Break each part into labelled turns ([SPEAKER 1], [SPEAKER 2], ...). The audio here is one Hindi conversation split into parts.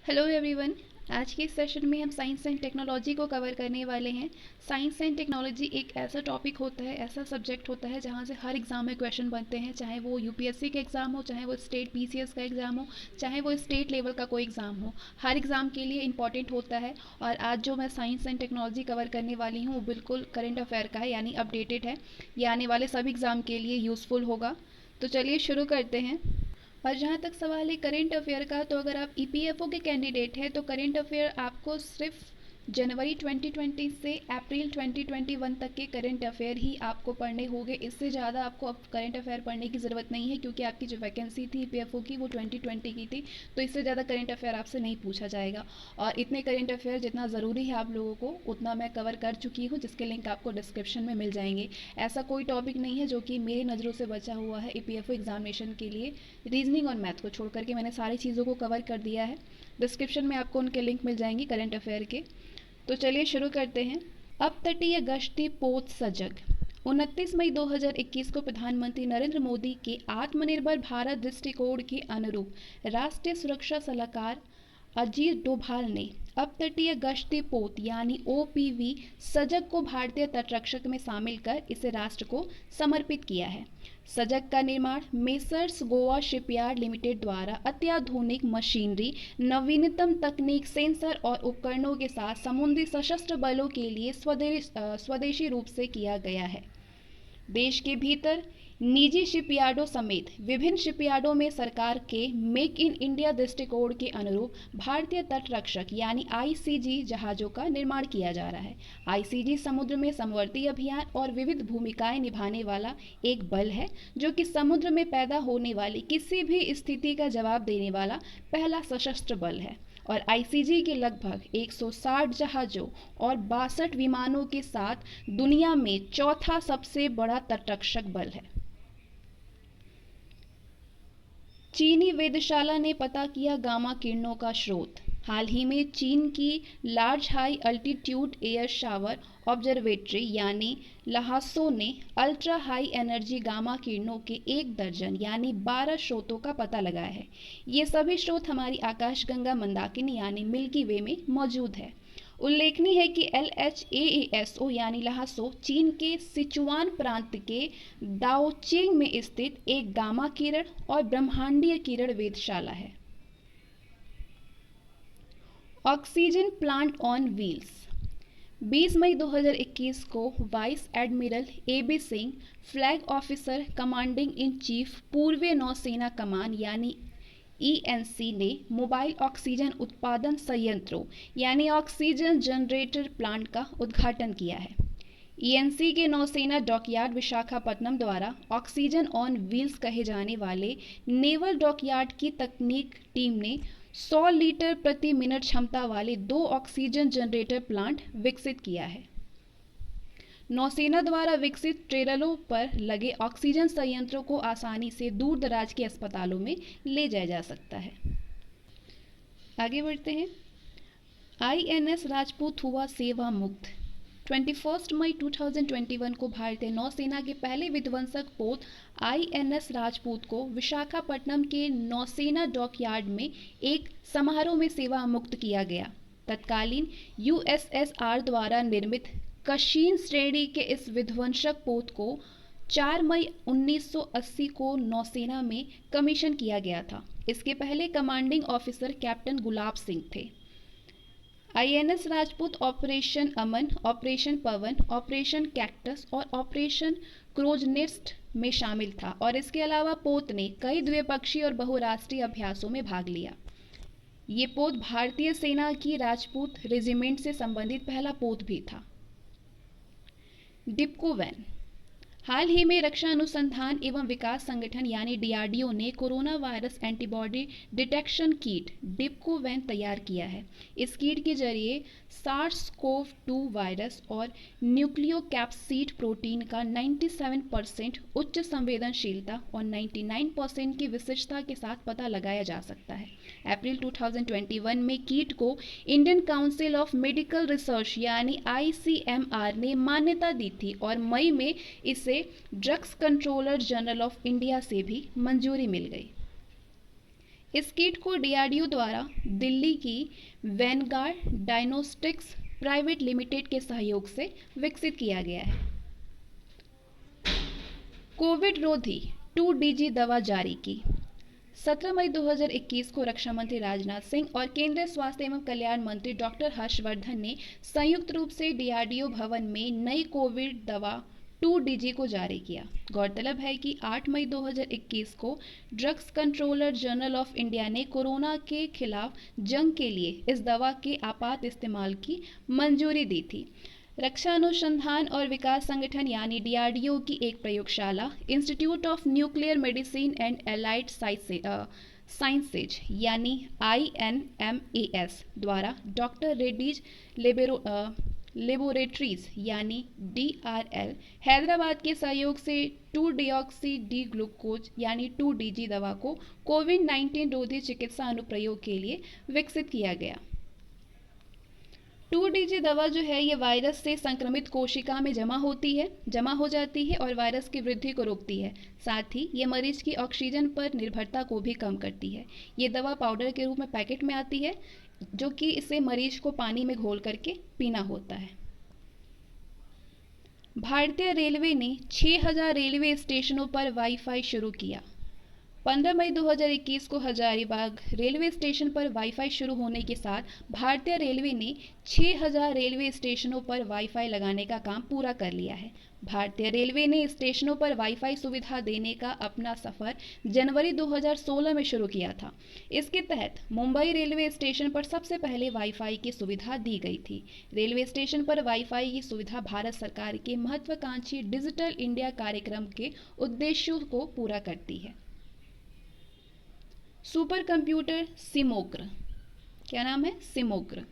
[SPEAKER 1] Hello everyone. आज के इस सेशन में हम साइंस एंड टेक्नोलॉजी को कवर करने वाले हैं। साइंस एंड टेक्नोलॉजी एक ऐसा टॉपिक होता है, ऐसा सब्जेक्ट होता है जहाँ से हर एग्ज़ाम में क्वेश्चन बनते हैं, चाहे वो यूपीएससी का एग्ज़ाम हो, चाहे वो स्टेट पीसीएस का एग्ज़ाम हो, चाहे वो स्टेट लेवल का कोई एग्ज़ाम हो। हर एग्ज़ाम के लिए इंपॉर्टेंट होता है। और आज जो मैं साइंस एंड टेक्नोलॉजी कवर करने वाली हूँ वो बिल्कुल करंट अफेयर का है, यानी अपडेटेड है। ये आने वाले सभी एग्ज़ाम के लिए यूज़फुल होगा। तो चलिए शुरू करते हैं। और जहाँ तक सवाल है करंट अफेयर का, तो अगर आप ईपीएफओ के कैंडिडेट हैं तो करंट अफेयर आपको सिर्फ जनवरी 2020 से अप्रैल 2021 तक के करंट अफेयर ही आपको पढ़ने होंगे। इससे ज़्यादा आपको अब करंट अफेयर पढ़ने की ज़रूरत नहीं है, क्योंकि आपकी जो वैकेंसी थी ईपीएफओ की वो 2020 की थी। तो इससे ज़्यादा करंट अफेयर आपसे नहीं पूछा जाएगा। और इतने करंट अफेयर जितना ज़रूरी है आप लोगों को, उतना मैं कवर कर चुकी हूँ, जिसके लिंक आपको डिस्क्रिप्शन में मिल जाएंगे। ऐसा कोई टॉपिक नहीं है जो कि मेरी नज़रों से बचा हुआ है ईपीएफओ एग्जामिनेशन के लिए। रीजनिंग और मैथ को छोड़ करके मैंने सारी चीज़ों को कवर कर दिया है। डिस्क्रिप्शन में आपको उनके लिंक मिल जाएंगी करंट अफेयर के। तो चलिए शुरू करते हैं। अब तटीय गश्ती पोत सजग। 29 मई 2021 को प्रधानमंत्री नरेंद्र मोदी के आत्मनिर्भर भारत दृष्टिकोण के अनुरूप राष्ट्रीय सुरक्षा सलाहकार अजीत डोभाल ने अब तटीय गश्ती पोत यानी ओपीवी सजग को भारतीय तटरक्षक में शामिल कर इसे राष्ट्र को समर्पित किया है। सजग का निर्माण मेसर्स गोवा शिपयार्ड लिमिटेड द्वारा अत्याधुनिक मशीनरी, नवीनतम तकनीक, सेंसर और उपकरणों के साथ समुद्री सशस्त्र बलों के लिए स्वदेशी रूप से किया गया है। देश के भीतर निजी शिपयार्डों समेत विभिन्न शिपयार्डों में सरकार के मेक इन इंडिया दृष्टिकोण के अनुरूप भारतीय तटरक्षक यानी आईसीजी जहाज़ों का निर्माण किया जा रहा है। आईसीजी समुद्र में समवर्ती अभियान और विविध भूमिकाएं निभाने वाला एक बल है, जो कि समुद्र में पैदा होने वाली किसी भी स्थिति का जवाब देने वाला पहला सशस्त्र बल है। और आईसीजी के लगभग 160 जहाज़ों और 62 विमानों के साथ दुनिया में चौथा सबसे बड़ा तटरक्षक बल है। चीनी वेधशाला ने पता किया गामा किरणों का स्रोत। हाल ही में चीन की large high altitude air shower observatory यानी ल्हासो ने अल्ट्रा हाई एनर्जी गामा किरणों के 1 दर्जन यानी 12 स्रोतों का पता लगाया है। ये सभी स्रोत हमारी आकाशगंगा मंदाकिनी यानी मिल्की वे में मौजूद है। उल्लेखनीय है कि LHAASO यानी ल्हासो चीन के सिचुआन प्रांत के दाओचिंग में स्थित एक गामा किरण और ब्रह्मांडीय किरण वेधशाला है। Oxygen plant on wheels. 20 मई 2021 को vice admiral AB Singh, flag officer commanding in chief पूर्वी नौसेना कमान यानी ENC ने मोबाइल ऑक्सीजन उत्पादन संयंत्रों यानी ऑक्सीजन जनरेटर प्लांट का उद्घाटन किया है। ENC के नौसेना डॉकयार्ड विशाखापट्टनम द्वारा ऑक्सीजन ऑन व्हील्स कहे जाने वाले नेवल डॉकयार्ड की तकनीक टीम ने 100 लीटर प्रति मिनट क्षमता वाले 2 ऑक्सीजन जनरेटर प्लांट विकसित किया है। नौसेना द्वारा विकसित ट्रेलरों पर लगे ऑक्सीजन संयंत्रों को आसानी से दूर दराज के अस्पतालों में ले जाया जा सकता है। आगे बढ़ते हैं। INS राजपूत हुआ सेवा मुक्त। 21 मई 2021 को भारतीय नौसेना के पहले विध्वंसक पोत INS राजपूत को विशाखापट्टनम के नौसेना डॉकयार्ड में एक समारोह में सेवा मुक्त किया गया। तत्कालीन USSR द्वारा निर्मित कशीन श्रेणी के इस विध्वंसक पोत को 4 मई 1980 को नौसेना में कमीशन किया गया था। इसके पहले commanding officer captain Gulab Singh थे। INS राजपूत ऑपरेशन अमन, ऑपरेशन पवन, ऑपरेशन कैक्टस और ऑपरेशन क्रोजनेस्ट में शामिल था। और इसके अलावा पोत ने कई द्विपक्षीय और बहुराष्ट्रीय अभ्यासों में भाग लिया। ये पोत भारतीय सेना की राजपूत रेजिमेंट से संबंधित पहला पोत भी था। डिप्को वैन। हाल ही में रक्षा अनुसंधान एवं विकास संगठन यानी DRDO ने corona virus antibody detection kit Dipcovan तैयार किया है। इस किट के जरिए SARS-CoV-2 वायरस और न्यूक्लियोकैप्सिड प्रोटीन का 97% उच्च संवेदनशीलता और 99% की विशिष्टता के साथ पता लगाया जा सकता है। अप्रैल 2021 में किट को Indian council of medical research यानी ICMR ने मान्यता दी थी और मई में इसे drugs controller general of India से भी मंजूरी मिल गई। इस किट को डीआरडीओ द्वारा दिल्ली की वैनगार्ड डायग्नोस्टिक्स प्राइवेट लिमिटेड के सहयोग से विकसित किया गया है। कोविड रोधी 2DG दवा जारी की। 17 मई 2021 को रक्षा मंत्री राजनाथ सिंह और केंद्रीय स्वास्थ्य एवं कल्याण मंत्री डॉक्टर हर्षवर्धन ने संयुक्त रूप से डीआरडीओ भवन में नई कोविड दवा 2DG को जारी किया। गौरतलब है कि 8 मई 2021 को drugs controller general of India ने कोरोना के खिलाफ जंग के लिए इस दवा के आपात इस्तेमाल की मंजूरी दी थी। रक्षा अनुसंधान और विकास संगठन यानी डीआरडीओ की एक प्रयोगशाला institute of nuclear medicine and allied sciences यानी INMAS द्वारा डॉक्टर रेड्डीज लेबोरेटरीज यानी DRL हैदराबाद के सहयोग से 2-डिऑक्सी डी ग्लूकोज यानी 2DG दवा को कोविड-19 रोधी चिकित्सा अनुप्रयोग के लिए विकसित किया गया। 2DG दवा जो है ये वायरस से संक्रमित कोशिका में जमा हो जाती है और वायरस की वृद्धि को रोकती है। साथ ही ये मरीज की ऑक्सीजन पर निर्भरता को भी कम करती है। ये दवा पाउडर के रूप में पैकेट में आती है, जो कि इसे मरीज को पानी में घोल करके पीना होता है। भारतीय रेलवे ने 6000 रेलवे स्टेशनों पर वाईफाई शुरू किया। 15 मई 2021 को हजारीबाग रेलवे स्टेशन पर वाईफाई शुरू होने के साथ भारतीय रेलवे ने 6000 रेलवे स्टेशनों पर वाईफाई लगाने का काम पूरा कर लिया है। भारतीय रेलवे ने स्टेशनों पर वाईफाई सुविधा देने का अपना सफर जनवरी 2016 में शुरू किया था। इसके तहत मुंबई रेलवे स्टेशन पर सबसे पहले वाईफाई की सुविधा दी गई थी। रेलवे स्टेशन पर वाईफाई की सुविधा भारत सरकार के महत्वाकांक्षी डिजिटल इंडिया कार्यक्रम के उद्देश्यों को पूरा करती है। सुपर कंप्यूटर सिमोग्र, क्या नाम है? सिमोग्र।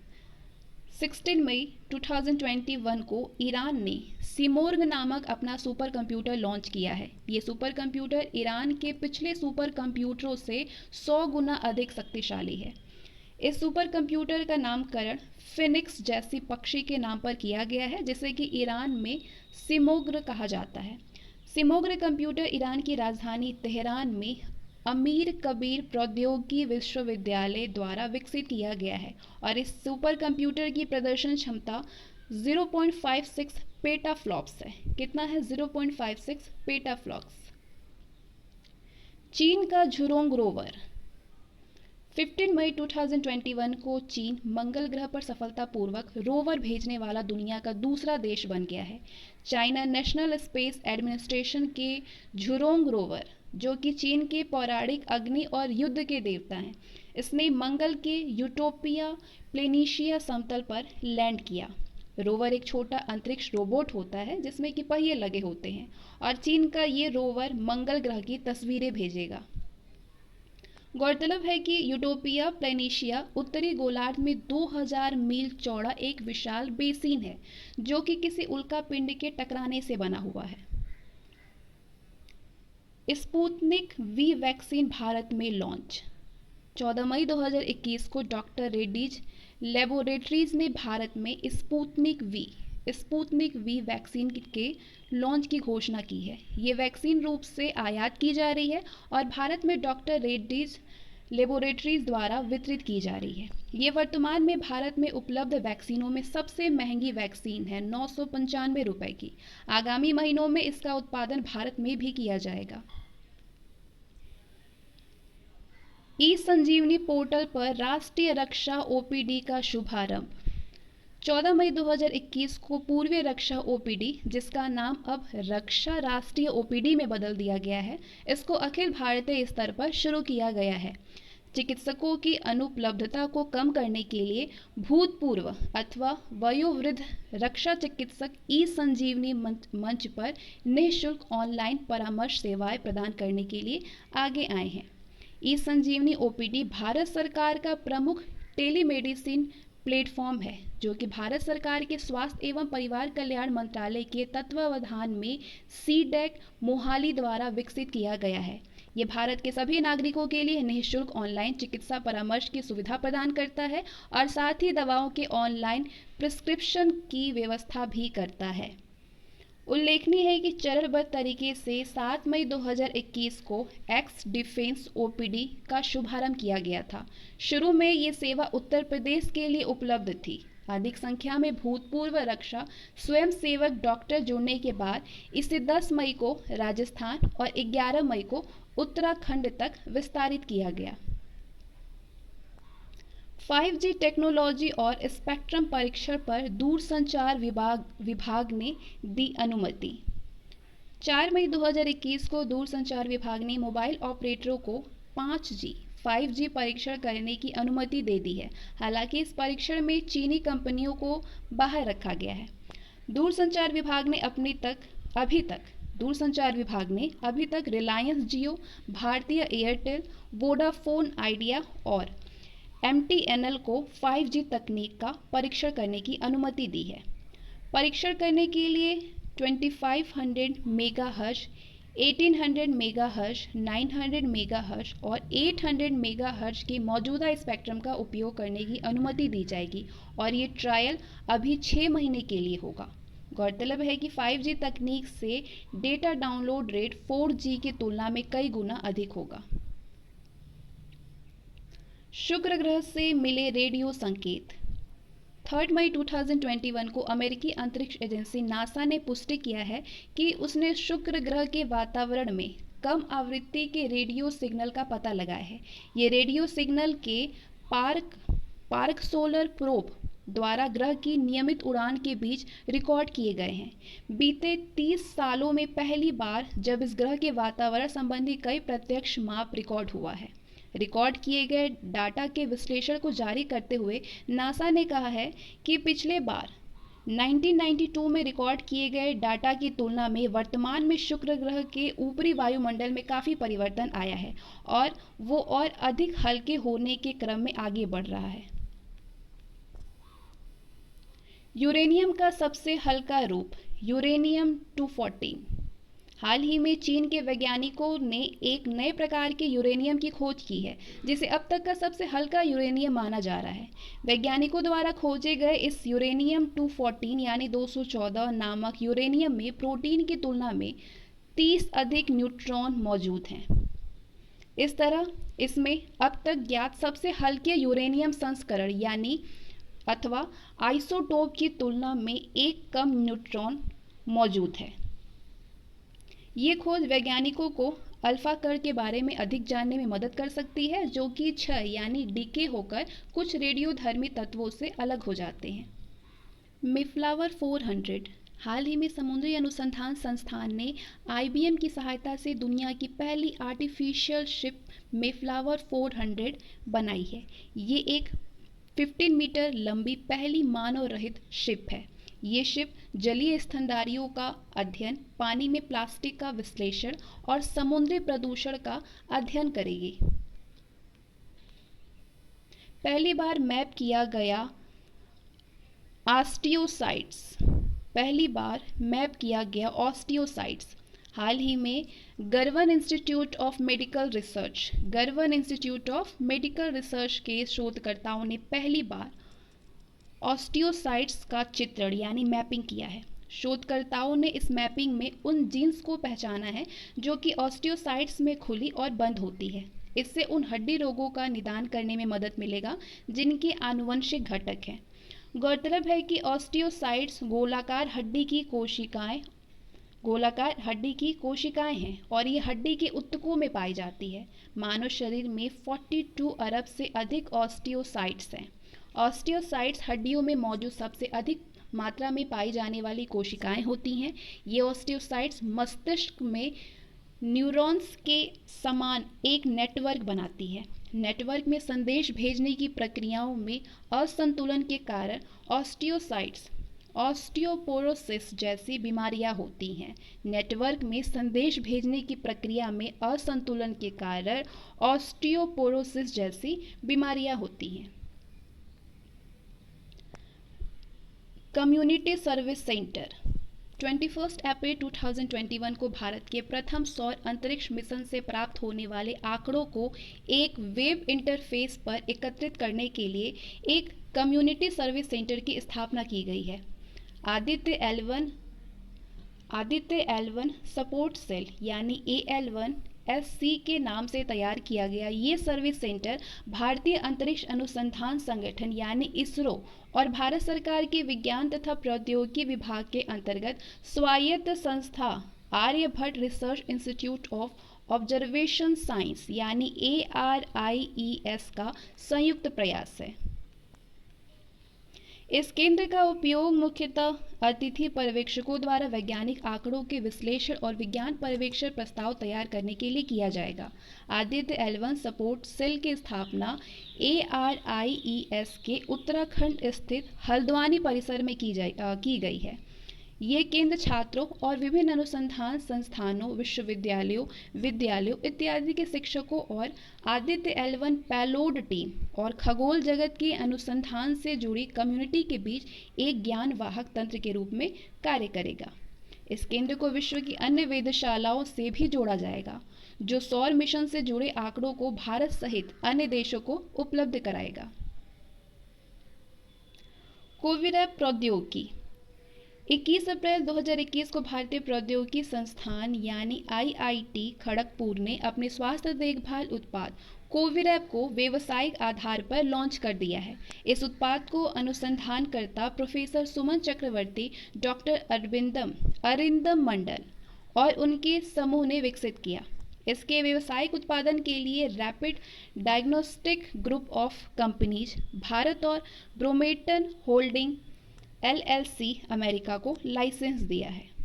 [SPEAKER 1] 16 मई 2021 को ईरान ने सिमोर्ग नामक अपना सुपर कंप्यूटर लॉन्च किया है। ये सुपर कंप्यूटर ईरान के पिछले सुपर कंप्यूटरों से 100 गुना अधिक शक्तिशाली है। इस सुपर कंप्यूटर का नामकरण फिनिक्स जैसी पक्षी के नाम पर किया गया है, जिसे कि ईरान में सिमोग्र कहा जाता है। सिमोग्र कंप्यूटर ईरान की राजधानी तेहरान में अमीर कबीर प्रौद्योगिकी विश्वविद्यालय द्वारा विकसित किया गया है और इस सुपर कंप्यूटर की प्रदर्शन क्षमता 0.56 पेटाफ्लॉप्स है। कितना है? 0.56 पेटाफ्लॉप्स। चीन का झुरोंग रोवर। 15 मई 2021 को चीन मंगल ग्रह पर सफलतापूर्वक रोवर भेजने वाला दुनिया का दूसरा देश बन गया है। चाइना नेशनल स्पेस एडमिनिस्ट्रेशन के झुरोंग रोवर, जो कि चीन के पौराणिक अग्नि और युद्ध के देवता हैं, इसने मंगल के यूटोपिया प्लेनिशिया समतल पर लैंड किया। रोवर एक छोटा अंतरिक्ष रोबोट होता है जिसमें कि पहिए लगे होते हैं और चीन का ये रोवर मंगल ग्रह की तस्वीरें भेजेगा। गौरतलब है कि यूटोपिया प्लेनिशिया उत्तरी गोलार्ध में 2000 मील चौड़ा एक विशाल बेसिन है, जो कि किसी उल्का पिंड के टकराने से बना हुआ है। स्पुतनिक वी वैक्सीन भारत में लॉन्च। 14 मई 2021 को डॉक्टर रेड्डीज लेबोरेटरीज ने भारत में स्पुतनिक वी वैक्सीन के लॉन्च की घोषणा की है। ये वैक्सीन रूप से आयात की जा रही है और भारत में डॉक्टर रेड्डीज लेबोरेटरीज द्वारा वितरित की जा रही है। ये वर्तमान में भारत में उपलब्ध वैक्सीनों में सबसे महंगी वैक्सीन है, 995 रुपए की। आगामी महीनों में इसका उत्पादन भारत में भी किया जाएगा। ई-संजीवनी पोर्टल पर राष्ट्रीय रक्षा ओपीडी का शुभारंभ। 14 मई 2021 को पूर्वीय रक्षा ओपीडी, जिसका नाम अब रक्षा राष्ट्रीय ओपीडी में बदल दिया गया है, इसको अखिल भारतीय स्तर पर शुरू किया गया है। चिकित्सकों की अनुपलब्धता को कम करने के लिए भूतपूर्व अथवा वयोवृद्ध रक्षा चिकित्सक ई-संजीवनी मंच पर निःशुल्क ऑनलाइन परामर्श सेवाएं प्रदान करने के लिए आगे आए हैं। ई-संजीवनी ओपीडी भारत सरकार का प्रमुख टेलीमेडिसिन प्लेटफॉर्म है, जो कि भारत सरकार के स्वास्थ्य एवं परिवार कल्याण मंत्रालय के तत्वावधान में सीडेक मोहाली द्वारा विकसित किया गया है। ये भारत के सभी नागरिकों के लिए निःशुल्क ऑनलाइन चिकित्सा परामर्श की सुविधा प्रदान करता है और साथ ही दवाओं के ऑनलाइन प्रिस्क्रिप्शन की व्यवस्था भी करता है। उल्लेखनीय है कि चरणबद्ध तरीके से 7 मई 2021 को एक्स डिफेंस ओपीडी का शुभारंभ किया गया था। शुरू में ये सेवा उत्तर प्रदेश के लिए उपलब्ध थी। अधिक संख्या में भूतपूर्व रक्षा स्वयंसेवक डॉक्टर जुड़ने के बाद इसे 10 मई को राजस्थान और 11 मई को उत्तराखंड तक विस्तारित किया गया। 5G टेक्नोलॉजी और स्पेक्ट्रम परीक्षण पर दूरसंचार विभाग ने दी अनुमति। 4 मई 2021 को दूरसंचार विभाग ने मोबाइल ऑपरेटरों को 5G परीक्षण करने की अनुमति दे दी है। हालांकि इस परीक्षण में चीनी कंपनियों को बाहर रखा गया है। दूरसंचार विभाग ने अभी तक रिलायंस जियो, भारतीय एयरटेल, वोडाफोन आइडिया और MTNL को 5G तकनीक का परीक्षण करने की अनुमति दी है। परीक्षण करने के लिए 2500 मेगाहर्ट्ज, 1800 मेगाहर्ट्ज, 900 मेगाहर्ट्ज और 800 मेगाहर्ट्ज के मौजूदा स्पेक्ट्रम का उपयोग करने की अनुमति दी जाएगी और ये ट्रायल अभी 6 महीने के लिए होगा। गौरतलब है कि 5G तकनीक से डेटा डाउनलोड रेट 4G की तुलना में कई गुना अधिक होगा। शुक्र ग्रह से मिले रेडियो संकेत। 3 मई 2021 को अमेरिकी अंतरिक्ष एजेंसी नासा ने पुष्टि किया है कि उसने शुक्र ग्रह के वातावरण में कम आवृत्ति के रेडियो सिग्नल का पता लगाया है। ये रेडियो सिग्नल के पार्क सोलर प्रोब द्वारा ग्रह की नियमित उड़ान के बीच रिकॉर्ड किए गए हैं। बीते 30 सालों में पहली बार जब इस ग्रह के वातावरण संबंधी कई प्रत्यक्ष माप रिकॉर्ड हुआ है। रिकॉर्ड किए गए डाटा के विश्लेषण को जारी करते हुए नासा ने कहा है कि पिछले बार 1992 में रिकॉर्ड किए गए डाटा की तुलना में वर्तमान में शुक्र ग्रह के ऊपरी वायुमंडल में काफ़ी परिवर्तन आया है और वो और अधिक हल्के होने के क्रम में आगे बढ़ रहा है। यूरेनियम का सबसे हल्का रूप यूरेनियम 214। हाल ही में चीन के वैज्ञानिकों ने एक नए प्रकार के यूरेनियम की खोज की है जिसे अब तक का सबसे हल्का यूरेनियम माना जा रहा है। वैज्ञानिकों द्वारा खोजे गए इस यूरेनियम 214 यानी 214 नामक यूरेनियम में प्रोटीन की तुलना में 30 अधिक न्यूट्रॉन मौजूद हैं। इस तरह इसमें अब तक ज्ञात सबसे हल्के यूरेनियम संस्करण यानी अथवा आइसोटोप की तुलना में एक कम न्यूट्रॉन मौजूद है। ये खोज वैज्ञानिकों को अल्फा कण के बारे में अधिक जानने में मदद कर सकती है जो कि क्षय यानी डीके होकर कुछ रेडियोधर्मी तत्वों से अलग हो जाते हैं। मेफ्लावर 400। हाल ही में समुद्री अनुसंधान संस्थान ने IBM की सहायता से दुनिया की पहली आर्टिफिशियल शिप मेफ्लावर 400 बनाई है। ये एक 15 मीटर लंबी पहली मानव रहित शिप है। ये शिप जलीय स्तनधारियों का अध्ययन, पानी में प्लास्टिक का विश्लेषण और समुद्री प्रदूषण का अध्ययन करेगी। पहली बार मैप किया गया ऑस्टियोसाइट्स। हाल ही में गर्वन इंस्टीट्यूट ऑफ मेडिकल रिसर्च के शोधकर्ताओं ने पहली बार ऑस्टियोसाइट्स का चित्रण यानी मैपिंग किया है। शोधकर्ताओं ने इस मैपिंग में उन जीन्स को पहचाना है जो कि ऑस्टियोसाइट्स में खुली और बंद होती है। इससे उन हड्डी रोगों का निदान करने में मदद मिलेगा जिनके आनुवंशिक घटक हैं। गौरतलब है कि ऑस्टियोसाइट्स गोलाकार हड्डी की कोशिकाएं हैं और ये हड्डी के ऊतकों में पाई जाती है। मानव शरीर में 42 अरब से अधिक ऑस्टियोसाइट्स हैं। ऑस्टियोसाइट्स हड्डियों में मौजूद सबसे अधिक मात्रा में पाई जाने वाली कोशिकाएं होती हैं। ये ऑस्टियोसाइट्स मस्तिष्क में न्यूरॉन्स के समान एक नेटवर्क बनाती है। नेटवर्क में संदेश भेजने की प्रक्रियाओं में असंतुलन के कारण ऑस्टियोपोरोसिस जैसी बीमारियां होती हैं। नेटवर्क में संदेश भेजने की प्रक्रिया में असंतुलन के कारण ऑस्टियोपोरोसिस जैसी बीमारियां होती हैं। Community service centre. 21 अप्रैल 2021 को भारत के प्रथम सौर अंतरिक्ष मिशन से प्राप्त होने वाले आंकड़ों को एक वेब इंटरफेस पर एकत्रित करने के लिए एक कम्युनिटी सर्विस सेंटर की स्थापना की गई है। Aditya Aditya L1 support cell यानी AL1SC के नाम से तैयार किया गया ये सर्विस सेंटर भारतीय अंतरिक्ष अनुसंधान संगठन यानी इसरो और भारत सरकार के विज्ञान तथा प्रौद्योगिकी विभाग के अंतर्गत स्वायत्त संस्था Aryabhatta research institute of observation science यानी ARIES का संयुक्त प्रयास है। इस केंद्र का उपयोग मुख्यतः अतिथि पर्यवेक्षकों द्वारा वैज्ञानिक आंकड़ों के विश्लेषण और विज्ञान पर्यवेक्षण प्रस्ताव तैयार करने के लिए किया जाएगा। आदित्य L1 सपोर्ट सेल की स्थापना ARIES के उत्तराखंड स्थित हल्द्वानी परिसर में की गई है। ये केंद्र छात्रों और विभिन्न अनुसंधान संस्थानों, विद्यालयों इत्यादि के शिक्षकों और आदित्य L1 पेलोड टीम और खगोल जगत के अनुसंधान से जुड़ी कम्युनिटी के बीच एक ज्ञान वाहक तंत्र के रूप में कार्य करेगा। इस केंद्र को विश्व की अन्य वेधशालाओं से भी जोड़ा जाएगा, जो सौर मिशन से जुड़े आंकड़ों को भारत सहित अन्य देशों को उपलब्ध कराएगा। कोविरैप प्रौद्योगिकी 21 अप्रैल 2021 को भारतीय प्रौद्योगिकी संस्थान यानी IIT खड़गपुर ने अपने स्वास्थ्य देखभाल उत्पाद कोविरैप को व्यावसायिक आधार पर लॉन्च कर दिया है। इस उत्पाद को अनुसंधानकर्ता प्रोफेसर सुमन चक्रवर्ती, डॉक्टर अरिंदम मंडल और उनके समूह ने विकसित किया। इसके व्यावसायिक उत्पादन के लिए rapid diagnostic group of companies Bharat और ब्रोमेटन होल्डिंग LLC अमेरिका को लाइसेंस दिया है।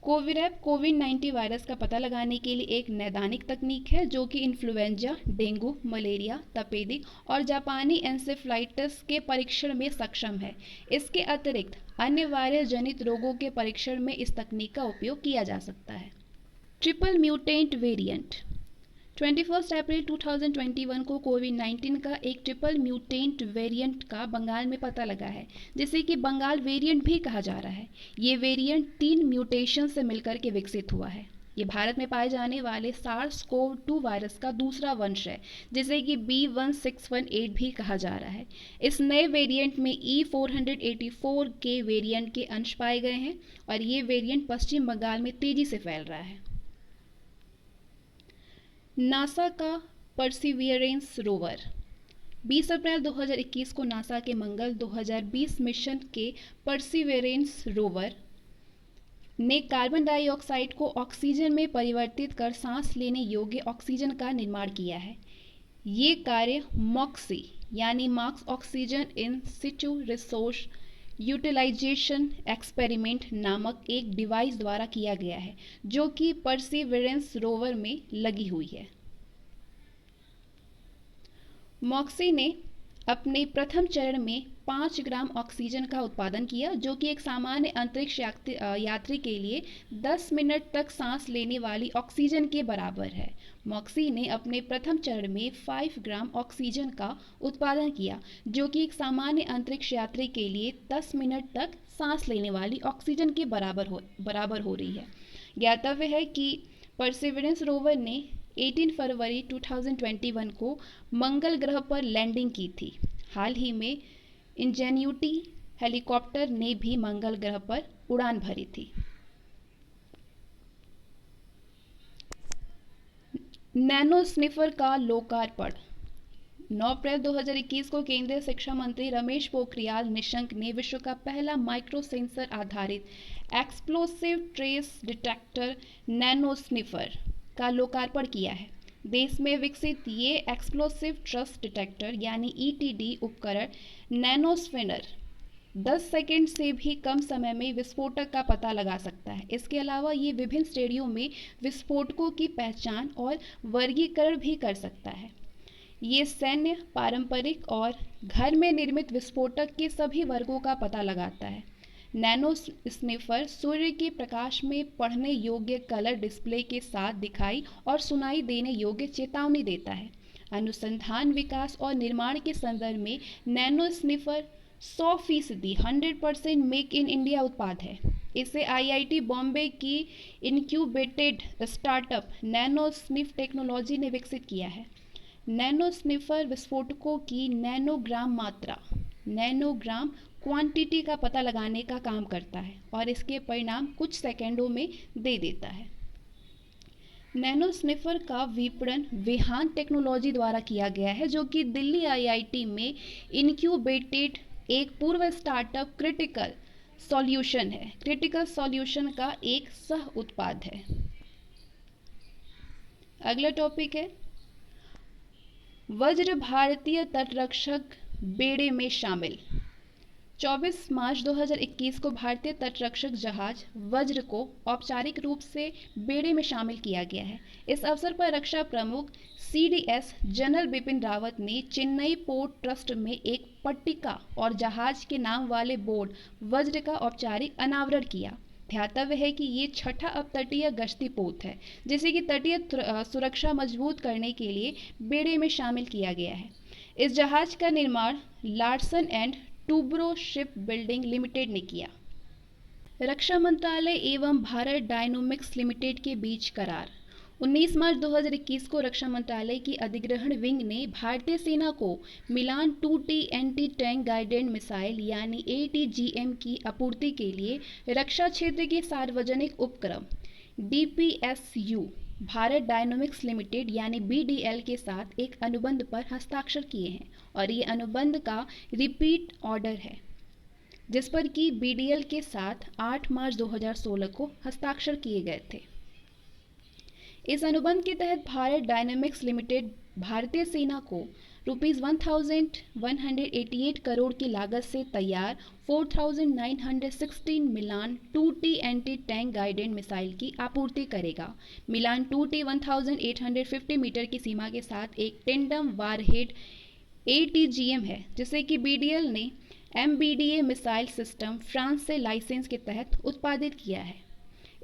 [SPEAKER 1] कोविरैप कोविड-19 वायरस का पता लगाने के लिए एक नैदानिक तकनीक है जो कि इन्फ्लुएंजा, डेंगू, मलेरिया, तपेदिक और जापानी एन्सेफलाइटिस के परीक्षण में सक्षम है। इसके अतिरिक्त अन्य वायरस जनित रोगों के परीक्षण में इस तकनीक का उपयोग किया जा सकता है। ट्रिपल म्यूटेंट वेरिएंट 21 अप्रैल 2021 को कोविड-19 का एक ट्रिपल म्यूटेंट वेरिएंट का बंगाल में पता लगा है, जिसे कि बंगाल वेरिएंट भी कहा जा रहा है। ये वेरिएंट 3 म्यूटेशन से मिलकर के विकसित हुआ है। ये भारत में पाए जाने वाले SARS-CoV-2 वायरस का दूसरा वंश है, जिसे कि B1618 भी कहा जा रहा है। इस नए वेरिएंट में E484 के वेरिएंट के अंश पाए गए हैं और ये वेरिएंट पश्चिम बंगाल में तेजी से फैल रहा है। नासा का परसिवियरेंस रोवर 20 अप्रैल 2021 को नासा के मंगल 2020 मिशन के परसिवियरेंस रोवर ने कार्बन डाइऑक्साइड को ऑक्सीजन में परिवर्तित कर सांस लेने योग्य ऑक्सीजन का निर्माण किया है। ये कार्य मॉक्सी यानी Mars oxygen in situ resource utilisation experiment नामक एक डिवाइस द्वारा किया गया है, जो कि परसिवियरेंस रोवर में लगी हुई है। मॉक्सी ने अपने प्रथम चरण में 5 ग्राम ऑक्सीजन का उत्पादन किया, जो कि एक सामान्य अंतरिक्ष यात्री के लिए 10 मिनट तक सांस लेने वाली ऑक्सीजन के बराबर है। मॉक्सी ने अपने प्रथम चरण में 5 ग्राम ऑक्सीजन का उत्पादन किया, जो कि एक सामान्य अंतरिक्ष यात्री के लिए 10 मिनट तक सांस लेने वाली ऑक्सीजन के बराबर हो रही है। ज्ञातव्य है कि परसिवियरेंस रोवर ने 18 फरवरी 2021 को मंगल ग्रह पर लैंडिंग की थी। हाल ही में इंजेन्यूटी हेलीकॉप्टर ने भी मंगल ग्रह पर उड़ान भरी थी। नैनो स्निफर का लोकार्पण 9 अप्रैल 2021 को केंद्रीय शिक्षा मंत्री रमेश पोखरियाल निशंक ने विश्व का पहला माइक्रो सेंसर आधारित explosive trace detector nano sniffer का लोकार्पण किया है। देश में विकसित ये एक्सप्लोसिव ट्रस डिटेक्टर यानी ETD उपकरण नैनोस्फेयर 10 सेकंड से भी कम समय में विस्फोटक का पता लगा सकता है। इसके अलावा ये विभिन्न श्रेणियों में विस्फोटकों की पहचान और वर्गीकरण भी कर सकता है। ये सैन्य, पारंपरिक और घर में निर्मित विस्फोटक के सभी वर्गों का पता लगाता है। नैनो स्निफर सूर्य के प्रकाश में पढ़ने योग्य कलर डिस्प्ले के साथ दिखाई और सुनाई देने योग्य चेतावनी देता है। अनुसंधान, विकास और निर्माण के संदर्भ में nano sniffer 100% 100% make in India उत्पाद है। इसे IIT बॉम्बे की incubated startup nano sniff technology ने विकसित किया है। नैनो स्निफर विस्फोटकों की नैनोग्राम क्वांटिटी का पता लगाने का काम करता है और इसके परिणाम कुछ सेकंडों में दे देता है। नैनो स्निफर का विपणन विहान टेक्नोलॉजी द्वारा किया गया है, जो कि दिल्ली आईआईटी में इनक्यूबेटेड एक पूर्व स्टार्टअप क्रिटिकल सॉल्यूशन है। क्रिटिकल सॉल्यूशन का एक सह उत्पाद है। अगला टॉपिक है वज्र भारतीय तटरक्षक बेड़े में शामिल। 24 मार्च 2021 को भारतीय तटरक्षक जहाज वज्र को औपचारिक रूप से बेड़े में शामिल किया गया है। इस अवसर पर रक्षा प्रमुख CDS जनरल बिपिन रावत ने चेन्नई पोर्ट ट्रस्ट में एक पट्टिका और जहाज के नाम वाले बोर्ड वज्र का औपचारिक अनावरण किया। ध्यातव्य है कि ये छठा अपतटीय गश्ती पोत है जिसे कि तटीय सुरक्षा मजबूत करने के लिए बेड़े में शामिल किया गया है। इस जहाज का निर्माण Larsen and Toubro ship building limited ने किया। रक्षा मंत्रालय एवं भारत डायनोमिक्स लिमिटेड के बीच करार। 19 मार्च 2021 को रक्षा मंत्रालय की अधिग्रहण विंग ने भारतीय सेना को मिलान 2T anti tank guided missile यानी ATGM की आपूर्ति के लिए रक्षा क्षेत्र के सार्वजनिक उपक्रम DPSU भारत डायनोमिक्स लिमिटेड यानी BDL के साथ एक अनुबंध पर हस्ताक्षर किए हैं और ये अनुबंध का रिपीट ऑर्डर है, जिस पर कि BDL के साथ 8 मार्च 2016 को हस्ताक्षर किए गए थे। इस अनुबंध के तहत भारत डायनामिक्स लिमिटेड भारतीय सेना को ₹1188 करोड़ की लागत से तैयार 4916 मिलान 2T anti tank guided missile की आपूर्ति करेगा। मिलान 2T 1850 मीटर की सीमा के साथ एक टेंडम वारहेड ATGM है, जिसे कि BDL ने MBDA मिसाइल सिस्टम फ्रांस से लाइसेंस के तहत उत्पादित किया है।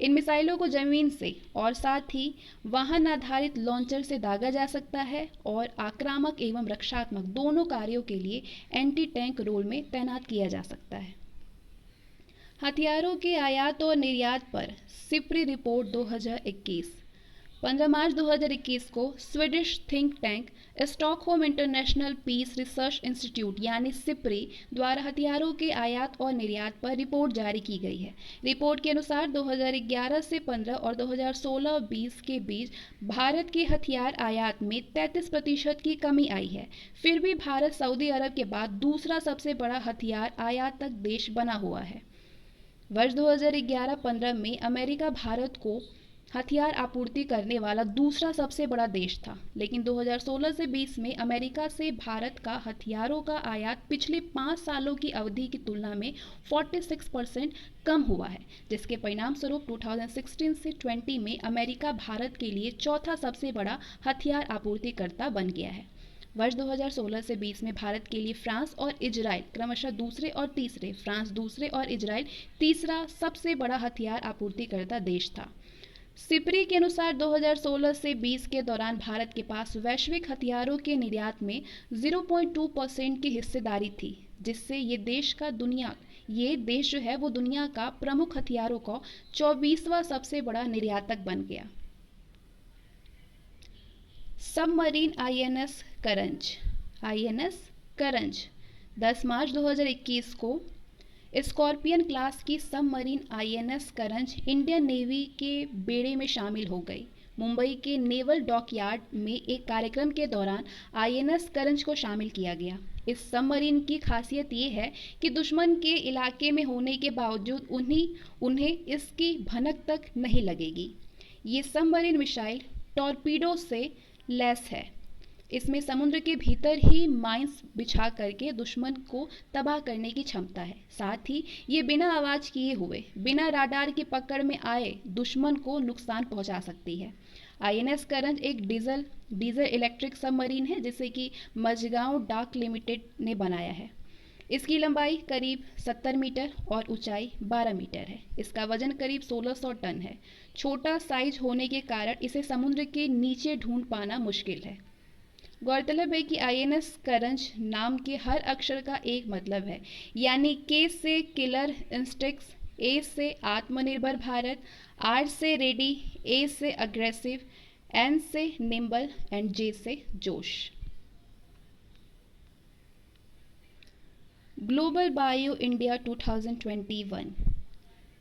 [SPEAKER 1] इन मिसाइलों को जमीन से और साथ ही वाहन आधारित लॉन्चर से दागा जा सकता है और आक्रामक एवं रक्षात्मक दोनों कार्यों के लिए एंटी टैंक रोल में तैनात किया जा सकता है। हथियारों के आयात और निर्यात पर सिप्री रिपोर्ट 2021। 15 मार्च 2021 को Swedish think tank Stockholm international peace research institute यानी सिप्री द्वारा हथियारों के आयात और निर्यात पर रिपोर्ट जारी की गई है। रिपोर्ट के अनुसार 2011 से 15 और 2016-20 के बीच भारत के हथियार आयात में 33% की कमी आई है। फिर भी भारत सऊदी अरब के बाद दूसरा सबसे बड़ा हथियार आयातक देश बना हुआ है। वर्ष 2011-15 में अमेरिका भारत को हथियार आपूर्ति करने वाला दूसरा सबसे बड़ा देश था, लेकिन 2016 से 20 में अमेरिका से भारत का हथियारों का आयात पिछले 5 सालों की अवधि की तुलना में 46% कम हुआ है, जिसके परिणाम स्वरूप 2016 से 20 में अमेरिका भारत के लिए चौथा सबसे बड़ा हथियार आपूर्तिकर्ता बन गया है। वर्ष 2016 से 20 में भारत के लिए फ्रांस और इजराइल क्रमशः दूसरे और तीसरे, फ्रांस दूसरे और इजराइल तीसरा सबसे बड़ा हथियार आपूर्तिकर्ता देश था। सिप्री के अनुसार 2016 से 20 के दौरान भारत के पास वैश्विक हथियारों के निर्यात में 0.2% की हिस्सेदारी थी, जिससे ये देश जो है वो दुनिया का प्रमुख हथियारों का 24वां सबसे बड़ा निर्यातक बन गया। सबमरीन INS करंज 10 मार्च 2021 को स्कॉर्पियन क्लास की सबमरीन INS करंज इंडियन नेवी के बेड़े में शामिल हो गई। मुंबई के नेवल डॉकयार्ड में एक कार्यक्रम के दौरान INS करंज को शामिल किया गया। इस सबमरीन की खासियत ये है कि दुश्मन के इलाके में होने के बावजूद उन्हें इसकी भनक तक नहीं लगेगी। ये सबमरीन मिसाइल टॉर्पीडो से लैस है। इसमें समुद्र के भीतर ही माइंस बिछा करके दुश्मन को तबाह करने की क्षमता है। साथ ही ये बिना आवाज किए हुए, बिना राडार की पकड़ में आए दुश्मन को नुकसान पहुंचा सकती है। INS करंज एक डीजल इलेक्ट्रिक सबमरीन है, जिसे कि मझगांव डाक लिमिटेड ने बनाया है। इसकी लंबाई करीब 70 मीटर और ऊंचाई 12 मीटर है। इसका वजन करीब 1600 टन है। छोटा साइज होने के कारण इसे समुद्र के नीचे ढूंढ पाना मुश्किल है। गौरतलब है कि INS करंज नाम के हर अक्षर का एक मतलब है, यानी K से किलर इंस्टिंक्ट्स, A से आत्मनिर्भर भारत, R से रेडी, A से अग्रेसिव, N से निम्बल एंड J से जोश। Global bio India 2021।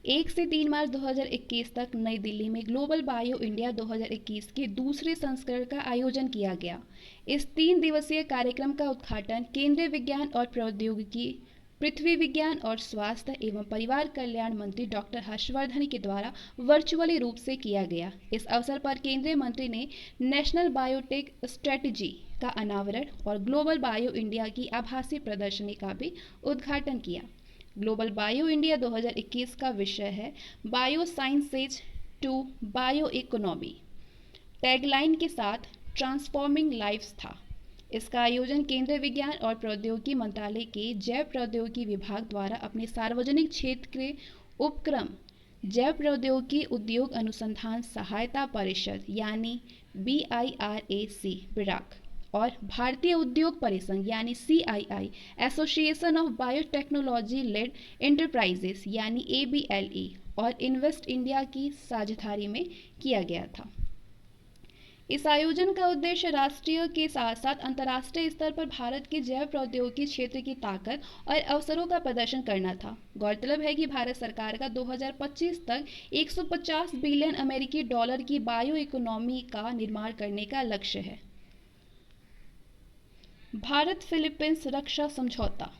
[SPEAKER 1] 1 से 3 मार्च 2021 तक नई दिल्ली में ग्लोबल बायो इंडिया 2021 के दूसरे संस्करण का आयोजन किया गया। इस 3 दिवसीय कार्यक्रम का उद्घाटन केंद्रीय विज्ञान और प्रौद्योगिकी, पृथ्वी विज्ञान और स्वास्थ्य एवं परिवार कल्याण मंत्री डॉक्टर हर्षवर्धन के द्वारा वर्चुअली रूप से किया गया। इस अवसर पर केंद्रीय मंत्री ने नेशनल बायोटेक स्ट्रेटजी का अनावरण और ग्लोबल बायो इंडिया की आभासी प्रदर्शनी का भी उद्घाटन किया। ग्लोबल बायो इंडिया 2021 का विषय है bio sciences to bio economy. Tagline के साथ ट्रांसफॉर्मिंग लाइव्स था। इसका आयोजन केंद्रीय विज्ञान और प्रौद्योगिकी मंत्रालय के जैव प्रौद्योगिकी विभाग द्वारा अपने सार्वजनिक क्षेत्र के उपक्रम जैव प्रौद्योगिकी उद्योग अनुसंधान सहायता परिषद यानी BIRAC बिराक और भारतीय उद्योग परिसंघ यानी CII association of biotechnology led enterprises यानी ABLE और इन्वेस्ट इंडिया की साझेदारी में किया गया था। इस आयोजन का उद्देश्य राष्ट्रीय के साथ साथ अंतर्राष्ट्रीय स्तर पर भारत के जैव प्रौद्योगिकी क्षेत्र की ताकत और अवसरों का प्रदर्शन करना था। गौरतलब है कि भारत सरकार का 2025 तक 150 बिलियन अमेरिकी डॉलर की बायो इकोनॉमी का निर्माण करने का लक्ष्य है। भारत फिलीपींस रक्षा समझौता।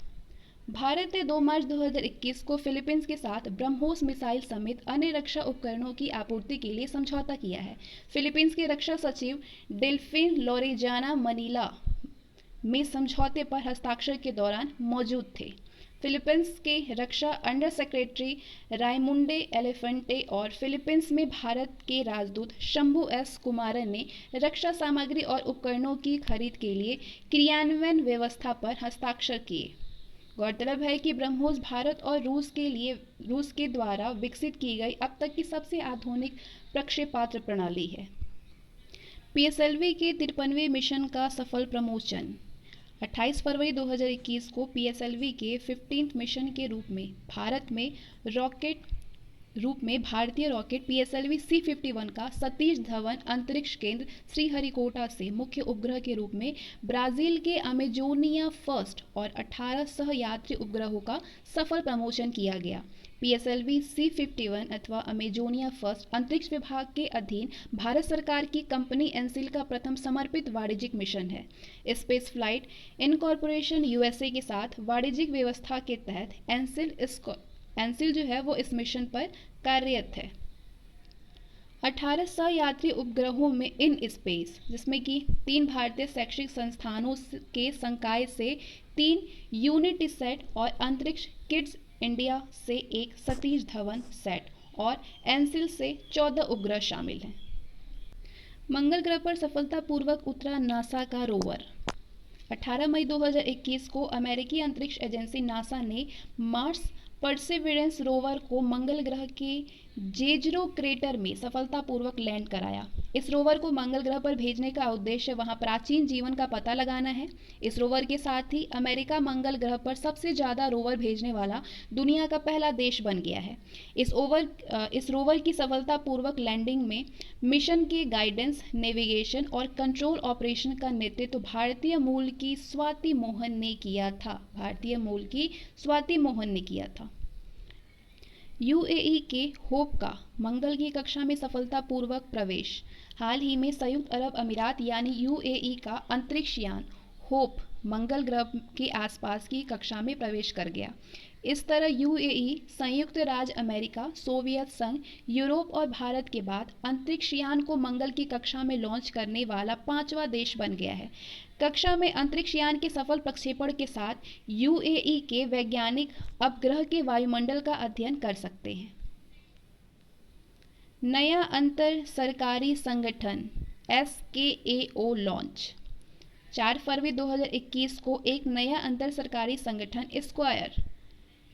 [SPEAKER 1] भारत ने 2 मार्च 2021 को फिलीपींस के साथ ब्रह्मोस मिसाइल समेत अन्य रक्षा उपकरणों की आपूर्ति के लिए समझौता किया है। फिलीपींस के रक्षा सचिव डेल्फिन लोरेजाना मनीला में समझौते पर हस्ताक्षर के दौरान मौजूद थे। फिलीपींस के रक्षा अंडर सेक्रेटरी रायमुंडे एलिफेंटे और फिलीपींस में भारत के राजदूत शंभू एस कुमारन ने रक्षा सामग्री और उपकरणों की खरीद के लिए क्रियान्वयन व्यवस्था पर हस्ताक्षर किए। गौरतलब है कि ब्रह्मोस भारत और रूस के द्वारा विकसित की गई अब तक की सबसे आधुनिक प्रक्षेपास्त्र प्रणाली है। PSLV के 53वें मिशन का सफल प्रमोशन। 28 फरवरी 2021 को PSLV के 15th मिशन के रूप में भारतीय रॉकेट PSLV C-51 का सतीश धवन अंतरिक्ष केंद्र श्रीहरिकोटा से मुख्य उपग्रह के रूप में ब्राजील के अमेजोनिया फर्स्ट और 18 सहयात्री उपग्रहों का सफल प्रमोशन किया गया। PSLV C-51 अथवा अमेजोनिया फर्स्ट अंतरिक्ष विभाग के अधीन भारत सरकार की कंपनी एंसिल का प्रथम समर्पित वाणिज्यिक मिशन है। स्पेस फ्लाइट इनकॉर्पोरेशन USA के साथ वाणिज्यिक व्यवस्था के तहत एंसिल जो है वो इस मिशन पर कार्यरत है। 18 सहयात्री उपग्रहों में इन स्पेस जिसमें कि 3 भारतीय शैक्षिक संस्थानों के संकाय से 3 यूनिटीसैट और अंतरिक्ष किड्स इंडिया से 1 सतीश धवन सैट और एंसिल से 14 उपग्रह शामिल हैं। मंगल ग्रह पर सफलतापूर्वक उतरा नासा का रोवर। 18 मई 2021 को अमेरिकी अंतरिक्ष एजेंसी नासा ने मार्स परसिविरेंस रोवर को मंगल ग्रह के जेजरो क्रेटर में सफलतापूर्वक लैंड कराया। इस रोवर को मंगल ग्रह पर भेजने का उद्देश्य वहां प्राचीन जीवन का पता लगाना है। इस रोवर के साथ ही अमेरिका मंगल ग्रह पर सबसे ज़्यादा रोवर भेजने वाला दुनिया का पहला देश बन गया है। इस रोवर की सफलतापूर्वक लैंडिंग में मिशन के गाइडेंस, नेविगेशन और कंट्रोल ऑपरेशन का नेतृत्व भारतीय मूल की स्वाति मोहन ने किया था। UAE के होप का मंगल की कक्षा में सफलतापूर्वक प्रवेश। हाल ही में संयुक्त अरब अमीरात यानी UAE का अंतरिक्ष यान होप मंगल ग्रह के आसपास की कक्षा में प्रवेश कर गया। इस तरह UAE संयुक्त राज्य अमेरिका, सोवियत संघ, यूरोप और भारत के बाद अंतरिक्ष यान को मंगल की कक्षा में लॉन्च करने वाला 5वां देश बन गया है। कक्षा में अंतरिक्ष यान के सफल प्रक्षेपण के साथ UAE के वैज्ञानिक अब ग्रह के वायुमंडल का अध्ययन कर सकते हैं। नया अंतर सरकारी संगठन SKAO लॉन्च। 4 फरवरी 2021 को एक नया अंतर सरकारी संगठन स्क्वायर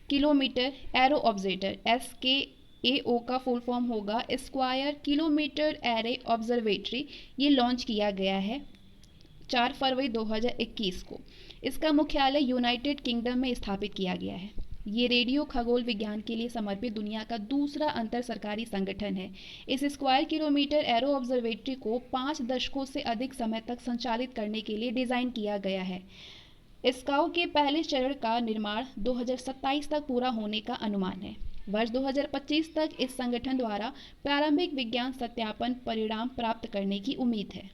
[SPEAKER 1] किलोमीटर एरो ऑब्जर्वेटर SKAO का फुल फॉर्म होगा स्क्वायर किलोमीटर एरे ऑब्जर्वेटरी, ये लॉन्च किया गया है 4 फरवरी 2021 को। इसका मुख्यालय यूनाइटेड किंगडम में स्थापित किया गया है। ये रेडियो खगोल विज्ञान के लिए समर्पित दुनिया का दूसरा अंतर सरकारी संगठन है। इस स्क्वायर किलोमीटर एरो ऑब्जर्वेटरी को 5 दशकों से अधिक समय तक संचालित करने के लिए डिज़ाइन किया गया है। स्काउ के पहले चरण का निर्माण 2027 तक पूरा होने का अनुमान है। वर्ष 2025 तक इस संगठन द्वारा प्रारंभिक विज्ञान सत्यापन परिणाम प्राप्त करने की उम्मीद है।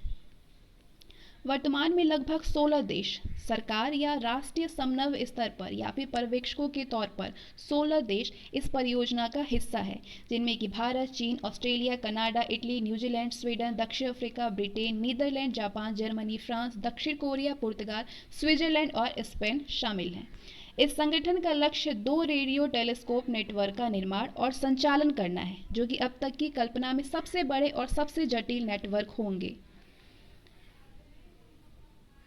[SPEAKER 1] वर्तमान में लगभग 16 देश सरकार या राष्ट्रीय समन्वय स्तर पर या फिर पर्यवेक्षकों के तौर पर 16 देश इस परियोजना का हिस्सा है, जिनमें कि भारत, चीन, Australia, Canada, Italy, New Zealand, Sweden, दक्षिण Africa, Britain, Netherlands, Japan, Germany, France, दक्षिण कोरिया, पुर्तगाल, स्विट्जरलैंड और स्पेन शामिल हैं। इस संगठन का लक्ष्य 2 रेडियो टेलीस्कोप नेटवर्क का निर्माण और संचालन करना है, जो कि अब तक की कल्पना में सबसे बड़े और सबसे जटिल नेटवर्क होंगे।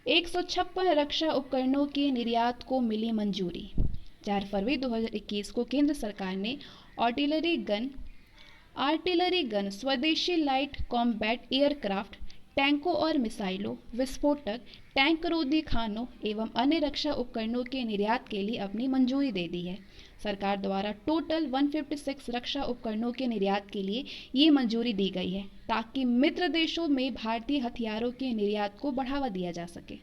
[SPEAKER 1] 156 रक्षा उपकरणों के निर्यात को मिली मंजूरी। 4 फरवरी 2021 को केंद्र सरकार ने आर्टिलरी गन, स्वदेशी लाइट कॉम्बैट एयरक्राफ्ट, टैंकों और मिसाइलों, विस्फोटक, टैंक रोधी खानों एवं अन्य रक्षा उपकरणों के निर्यात के लिए अपनी मंजूरी दे दी है। सरकार द्वारा टोटल 156 रक्षा उपकरणों के निर्यात के लिए ये मंजूरी दी गई है, ताकि मित्र देशों में भारतीय हथियारों के निर्यात को बढ़ावा दिया जा सके।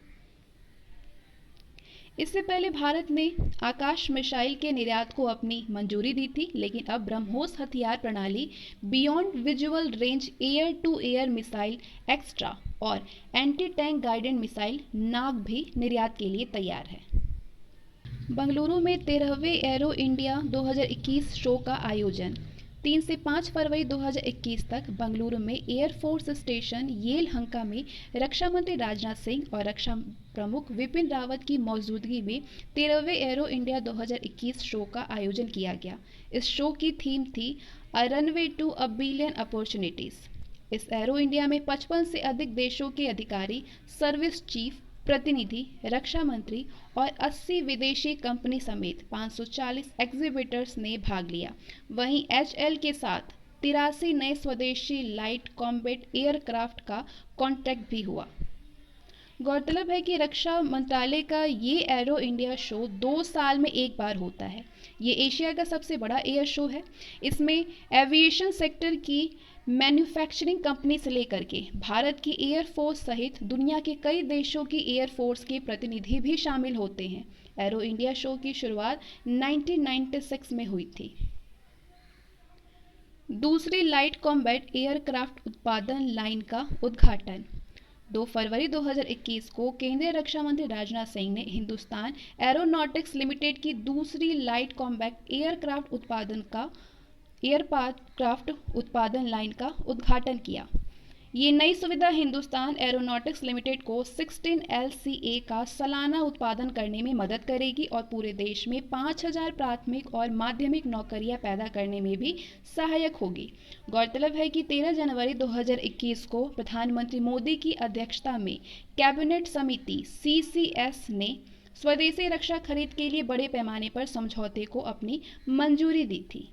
[SPEAKER 1] इससे पहले भारत ने आकाश मिसाइल के निर्यात को अपनी मंजूरी दी थी, लेकिन अब ब्रह्मोस हथियार प्रणाली, beyond visual range air to air missile Astra और anti tank guided missile Nag भी निर्यात के लिए तैयार है। बंगलुरु में 13वें एरो इंडिया 2021 शो का आयोजन 3 से 5 फरवरी 2021 तक बंगलुरु में एयरफोर्स स्टेशन येलहंका में रक्षा मंत्री राजनाथ सिंह और रक्षा प्रमुख विपिन रावत की मौजूदगी में 13वें एरो इंडिया 2021 शो का आयोजन किया गया। इस शो की थीम थी a runway to a billion opportunities. इस एरो इंडिया में 55 से अधिक देशों के अधिकारी, सर्विस चीफ, प्रतिनिधि, रक्षा मंत्री और 80 विदेशी कंपनी समेत 540 एग्जीबिटर्स ने भाग लिया। वहीं HL के साथ 83 नए स्वदेशी लाइट कॉम्बैट एयरक्राफ्ट का कॉन्ट्रैक्ट भी हुआ। गौरतलब है कि रक्षा मंत्रालय का ये एरो इंडिया शो 2 साल में एक बार होता है। ये एशिया का सबसे बड़ा एयर शो है। इसमें एविएशन सेक्टर की मैन्युफैक्चरिंग कंपनी से लेकर के भारत की एयरफोर्स सहित दुनिया के कई देशों की एयरफोर्स के प्रतिनिधि भी शामिल होते हैं। एरो इंडिया शो की शुरुआत 1996 में हुई थी। दूसरी लाइट कॉम्बैट एयरक्राफ्ट उत्पादन लाइन का उद्घाटन 2 फरवरी 2021 को केंद्रीय रक्षा मंत्री राजनाथ सिंह ने हिंदुस्तान एरोनॉटिक्स लिमिटेड की दूसरी लाइट कॉम्बैट एयरक्राफ्ट उत्पादन लाइन का उद्घाटन किया। ये नई सुविधा हिंदुस्तान एरोनॉटिक्स लिमिटेड को 16 LCA का सालाना उत्पादन करने में मदद करेगी और पूरे देश में 5000 प्राथमिक और माध्यमिक नौकरियां पैदा करने में भी सहायक होगी। गौरतलब है कि 13 जनवरी 2021 को प्रधानमंत्री मोदी की अध्यक्षता में कैबिनेट समिति CCS ने स्वदेशी रक्षा खरीद के लिए बड़े पैमाने पर समझौते को अपनी मंजूरी दी थी।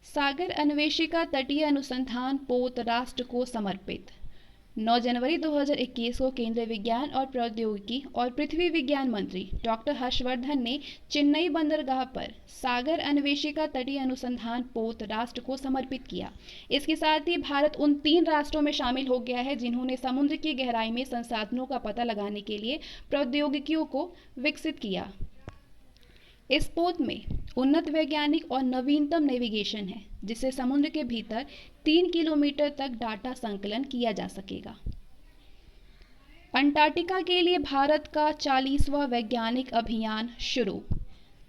[SPEAKER 1] सागर अन्वेषिका तटीय अनुसंधान पोत राष्ट्र को समर्पित 9 जनवरी 2021 को केंद्रीय विज्ञान और प्रौद्योगिकी और पृथ्वी विज्ञान मंत्री डॉक्टर हर्षवर्धन ने चेन्नई बंदरगाह पर सागर अन्वेषिका तटीय अनुसंधान पोत राष्ट्र को समर्पित किया। इसके साथ ही भारत उन 3 राष्ट्रों में शामिल हो गया है जिन्होंने समुद्र की गहराई में संसाधनों का पता लगाने के लिए प्रौद्योगिकियों को विकसित किया। इस पोत में उन्नत वैज्ञानिक और नवीनतम नेविगेशन है, जिससे समुद्र के भीतर 3 किलोमीटर तक डाटा संकलन किया जा सकेगा। अंटार्कटिका के लिए भारत का 40वां वैज्ञानिक अभियान शुरू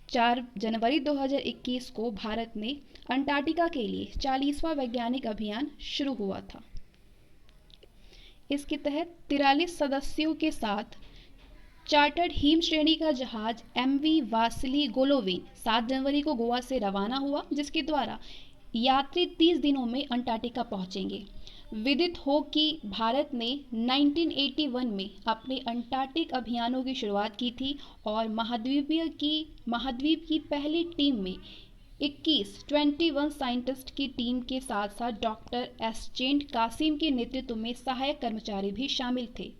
[SPEAKER 1] 4 जनवरी 2021 को भारत ने अंटार्कटिका के लिए 40वां वैज्ञानिक अभियान शुरू हुआ था। इसके तहत 43 सदस्यों के साथ चार्टर्ड हिम श्रेणी का जहाज MV वासिली गोलोविन 7 जनवरी को गोवा से रवाना हुआ, जिसके द्वारा यात्री 30 दिनों में अंटार्कटिका पहुंचेंगे। विदित हो कि भारत ने 1981 में अपने अंटार्कटिक अभियानों की शुरुआत की थी और महाद्वीप की पहली टीम में 21 साइंटिस्ट की टीम के साथ साथ डॉक्टर एसेंट कासिम के नेतृत्व में सहायक कर्मचारी भी शामिल थे।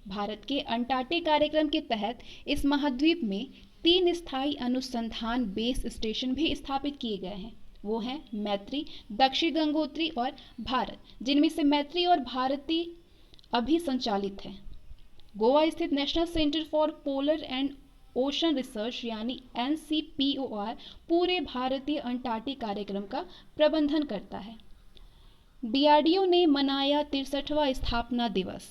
[SPEAKER 1] भारत के अंटार्कटिक कार्यक्रम के तहत इस महाद्वीप में 3 स्थायी अनुसंधान बेस स्टेशन भी स्थापित किए गए हैं। वो हैं मैत्री, दक्षिण गंगोत्री और भारत, जिनमें से मैत्री और भारती अभी संचालित है। गोवा स्थित national centre for polar and ocean research यानी NCPOR पूरे भारतीय अंटार्कटिक कार्यक्रम का प्रबंधन करता है। DRDO ने मनाया 63वां स्थापना दिवस।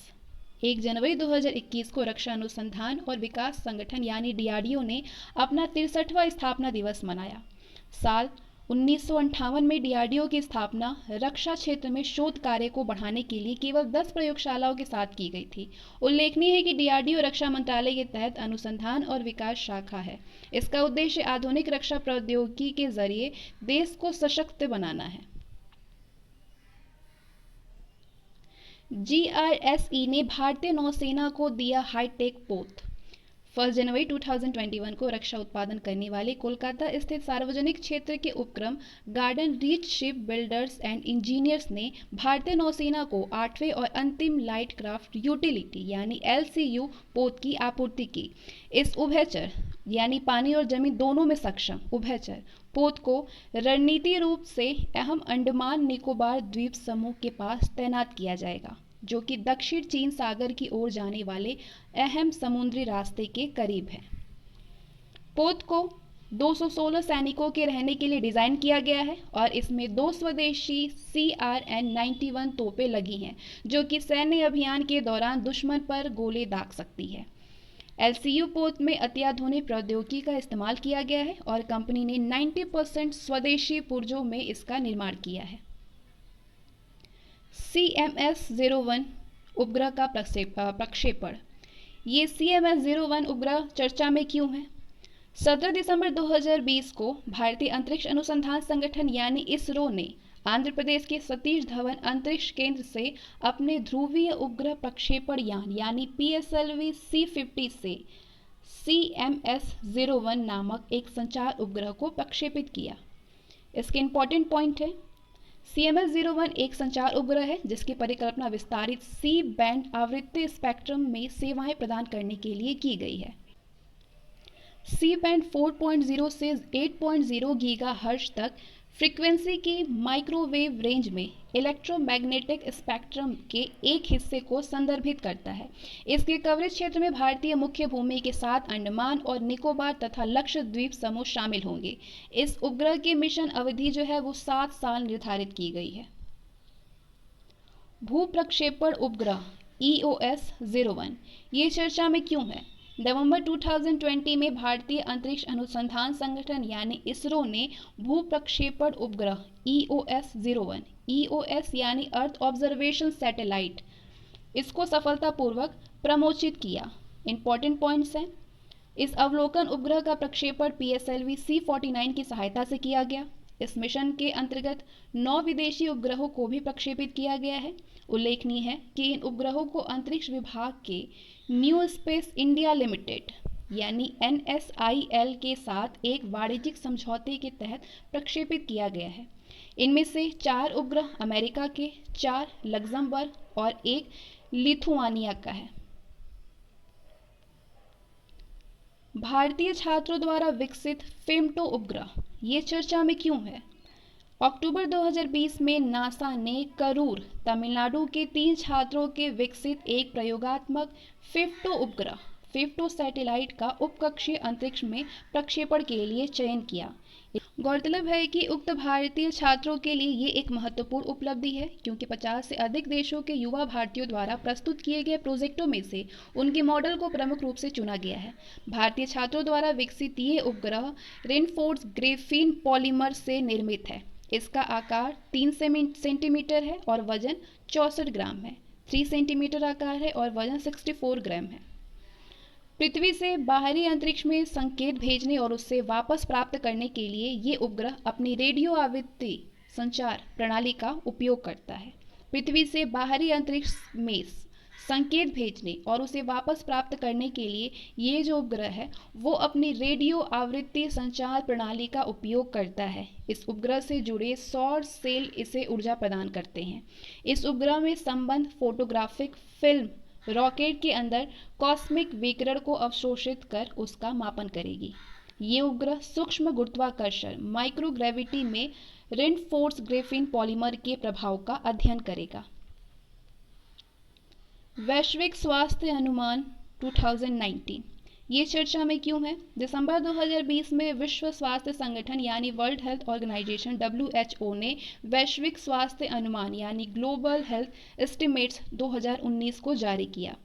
[SPEAKER 1] 1 जनवरी 2021 को रक्षा अनुसंधान और विकास संगठन यानी DRDO ने अपना 63वां स्थापना दिवस मनाया। साल 1958 में DRDO की स्थापना रक्षा क्षेत्र में शोध कार्य को बढ़ाने के लिए केवल 10 प्रयोगशालाओं के साथ की गई थी। उल्लेखनीय है कि DRDO रक्षा मंत्रालय के तहत अनुसंधान और विकास शाखा है। इसका उद्देश्य आधुनिक रक्षा प्रौद्योगिकी के जरिए देश को सशक्त बनाना है। GRSE ने भारतीय नौसेना को दिया हाईटेक पोत। 1 जनवरी 2021 को रक्षा उत्पादन करने वाले कोलकाता स्थित सार्वजनिक क्षेत्र के उपक्रम garden reach ship builders and engineers ने भारतीय नौसेना को 8वें और अंतिम लाइट क्राफ्ट यूटिलिटी यानी LCU पोत की आपूर्ति की। इस उभयचर यानी पानी और जमीन दोनों में सक्षम उभयचर पोत को रणनीतिक रूप से अहम अंडमान निकोबार द्वीप समूह के पास तैनात किया जाएगा, जो कि दक्षिण चीन सागर की ओर जाने वाले अहम समुद्री रास्ते के करीब है। पोत को 216 सैनिकों के रहने के लिए डिजाइन किया गया है और इसमें 2 स्वदेशी CRN-91 तोपें लगी हैं, जो कि सैन्य अभियान के दौरान दुश्मन पर गोले दाग सकती है। LCU पोत में अत्याधुनिक प्रौद्योगिकी का इस्तेमाल किया गया है और कंपनी ने 90% स्वदेशी पुर्जों में इसका निर्माण किया है। CMS-01 उपग्रह का प्रक्षेपण। ये CMS-01 उपग्रह चर्चा में क्यों है? 17 दिसंबर 2020 को भारतीय अंतरिक्ष अनुसंधान संगठन यानी इसरो ने आंध्र प्रदेश के सतीश धवन अंतरिक्ष केंद्र से अपने ध्रुवीय उपग्रह प्रक्षेपण यान यानी PSLV C50 से CMS-01 नामक एक संचार उपग्रह को प्रक्षेपित किया। इसके इंपॉर्टेंट पॉइंट है, CMS-01 एक संचार उपग्रह है जिसकी परिकल्पना विस्तारित सी बैंड आवृत्ति स्पेक्ट्रम में सेवाएं प्रदान करने के लिए की गई है। सी बैंड 4.0 से 8.0 गीगाहर्ट्ज तक फ्रीक्वेंसी की माइक्रोवेव रेंज में इलेक्ट्रोमैग्नेटिक स्पेक्ट्रम के एक हिस्से को संदर्भित करता है। इसके कवरेज क्षेत्र में भारतीय मुख्य भूमि के साथ अंडमान और निकोबार तथा लक्षद्वीप समूह शामिल होंगे। इस उपग्रह की मिशन अवधि जो है वो 7 साल निर्धारित की गई है। भू प्रक्षेपण उपग्रह EOS-01 ये चर्चा में क्यों है? नवंबर 2020 में भारतीय अंतरिक्ष अनुसंधान संगठन यानी इसरो ने भू प्रक्षेपण उपग्रह EOS-01 EOS यानी अर्थ ऑब्जर्वेशन सैटेलाइट इसको सफलतापूर्वक प्रमोचित किया। इंपॉर्टेंट पॉइंट्स हैं, इस अवलोकन उपग्रह का प्रक्षेपण PSLV C49 की सहायता से किया गया। इस मिशन के अंतर्गत 9 विदेशी उपग्रहों को भी प्रक्षेपित किया गया है। उल्लेखनीय है कि इन उपग्रहों को अंतरिक्ष विभाग के न्यू स्पेस इंडिया लिमिटेड यानी NSIL के साथ एक वाणिज्यिक समझौते के तहत प्रक्षेपित किया गया है। इनमें से 4 उपग्रह अमेरिका के, 4 लग्जमबर्ग और 1 लिथुआनिया का है। भारतीय छात्रों द्वारा विकसित फेमटो उपग्रह ये चर्चा में क्यों है? अक्टूबर 2020 में नासा ने करूर तमिलनाडु के 3 छात्रों के विकसित एक प्रयोगात्मक फेमटो उपग्रह फेमटो सैटेलाइट का उपकक्षीय अंतरिक्ष में प्रक्षेपण के लिए चयन किया। गौरतलब है कि उक्त भारतीय छात्रों के लिए ये एक महत्वपूर्ण उपलब्धि है, क्योंकि 50 से अधिक देशों के युवा भारतीयों द्वारा प्रस्तुत किए गए प्रोजेक्टों में से उनके मॉडल को प्रमुख रूप से चुना गया है। भारतीय छात्रों द्वारा विकसित ये उपग्रह रेनफोर्स ग्रेफीन पॉलीमर से निर्मित है। इसका आकार 3 सेंटीमीटर है और वजन 64 ग्राम है। 3 सेंटीमीटर आकार है और वजन 64 ग्राम है। पृथ्वी से बाहरी अंतरिक्ष में संकेत भेजने और उससे वापस प्राप्त करने के लिए ये उपग्रह अपनी रेडियो आवृत्ति संचार प्रणाली का उपयोग करता है। पृथ्वी से बाहरी अंतरिक्ष में संकेत भेजने और उसे वापस प्राप्त करने के लिए ये जो उपग्रह है वो अपनी रेडियो आवृत्ति संचार प्रणाली का उपयोग करता है। इस उपग्रह से जुड़े सौर सेल इसे ऊर्जा प्रदान करते हैं। इस उपग्रह में संबंध फोटोग्राफिक फिल्म रॉकेट के अंदर कॉस्मिक विकिरण को अवशोषित कर उसका मापन करेगी। ये उपग्रह सूक्ष्म गुरुत्वाकर्षण माइक्रोग्रेविटी में रेनफोर्स ग्रेफीन पॉलीमर के प्रभाव का अध्ययन करेगा। वैश्विक स्वास्थ्य अनुमान 2019 ये चर्चा में क्यों है? दिसंबर 2020 में विश्व स्वास्थ्य संगठन यानी वर्ल्ड हेल्थ ऑर्गेनाइजेशन WHO ने वैश्विक स्वास्थ्य अनुमान यानी ग्लोबल हेल्थ एस्टिमेट्स 2019 को जारी किया।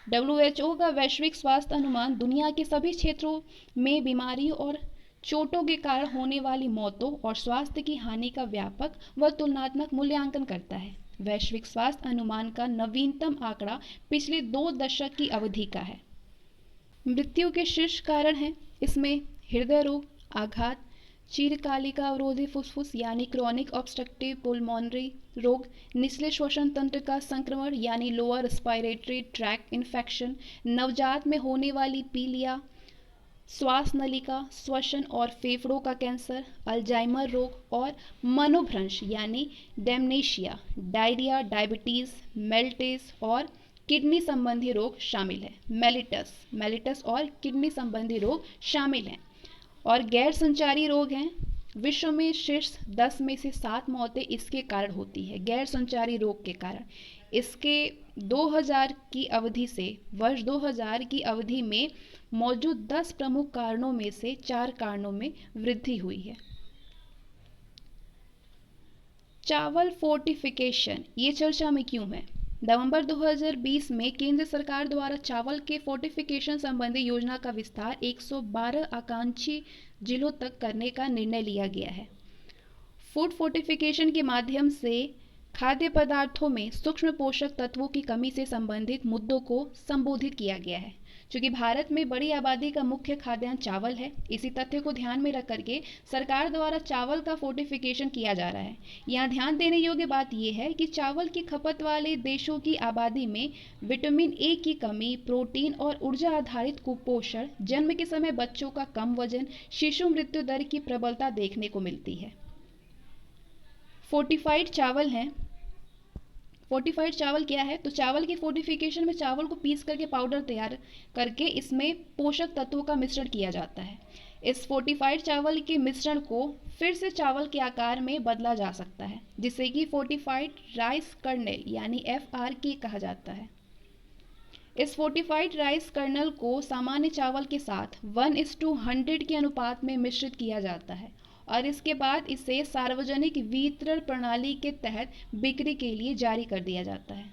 [SPEAKER 1] WHO का वैश्विक स्वास्थ्य अनुमान दुनिया के सभी क्षेत्रों में बीमारियों और चोटों के कारण होने वाली मौतों और स्वास्थ्य की हानि का व्यापक व तुलनात्मक मूल्यांकन करता है। वैश्विक स्वास्थ्य अनुमान का नवीनतम आंकड़ा पिछले 2 दशक की अवधि का है। मृत्यु के शीर्ष कारण हैं इसमें हृदय रोग, आघात, चीरकालिका अवरोधी फुफ्फुस यानी क्रॉनिक ऑब्स्ट्रक्टिव पुल्मोनरी रोग, निचले श्वसन तंत्र का संक्रमण यानी लोअर रेस्पिरेटरी ट्रैक्ट इन्फेक्शन, नवजात में होने वाली पीलिया, श्वास नलिका, श्वसन और फेफड़ों का कैंसर, अल्जाइमर रोग और मनोभ्रंश यानी डेमनेशिया, डायरिया, डायबिटीज, मेल्टेस और किडनी संबंधी रोग शामिल है। मेलिटस और किडनी संबंधी रोग शामिल हैं। और गैर संचारी रोग हैं। विश्व में शीर्ष 10 में से 7 मौतें इसके कारण होती है, गैर संचारी रोग के कारण। इसके 2000 की अवधि से वर्ष 2000 की अवधि में मौजूद 10 प्रमुख कारणों में से 4 कारणों में वृद्धि हुई है। चावल फोर्टिफिकेशन ये चर्चा में क्यों है? नवंबर 2020 में केंद्र सरकार द्वारा चावल के फोर्टिफिकेशन संबंधी योजना का विस्तार 112 आकांक्षी जिलों तक करने का निर्णय लिया गया है। फूड फोर्टिफिकेशन के माध्यम से खाद्य पदार्थों में सूक्ष्म पोषक तत्वों की कमी से संबंधित मुद्दों को संबोधित किया गया है। चूंकि भारत में बड़ी आबादी का मुख्य खाद्यान्न चावल है, इसी तथ्य को ध्यान में रख करके सरकार द्वारा चावल का फोर्टिफिकेशन किया जा रहा है। यहाँ ध्यान देने योग्य बात यह है कि चावल की खपत वाले देशों की आबादी में विटामिन ए की कमी, प्रोटीन और ऊर्जा आधारित कुपोषण, जन्म के समय बच्चों का कम वजन, शिशु मृत्यु दर की प्रबलता देखने को मिलती है। फोर्टिफाइड चावल हैं। फोर्टिफाइड चावल क्या है? तो चावल की फोर्टिफिकेशन में चावल को पीस करके पाउडर तैयार करके इसमें पोषक तत्वों का मिश्रण किया जाता है। इस फोर्टिफाइड चावल के मिश्रण को फिर से चावल के आकार में बदला जा सकता है, जिसे कि फोर्टिफाइड राइस कर्नेल यानी FRK कहा जाता है। इस फोर्टिफाइड राइस कर्नल को सामान्य चावल के साथ 1:100 के अनुपात में मिश्रित किया जाता है और इसके बाद इसे सार्वजनिक वितरण प्रणाली के तहत बिक्री के लिए जारी कर दिया जाता है।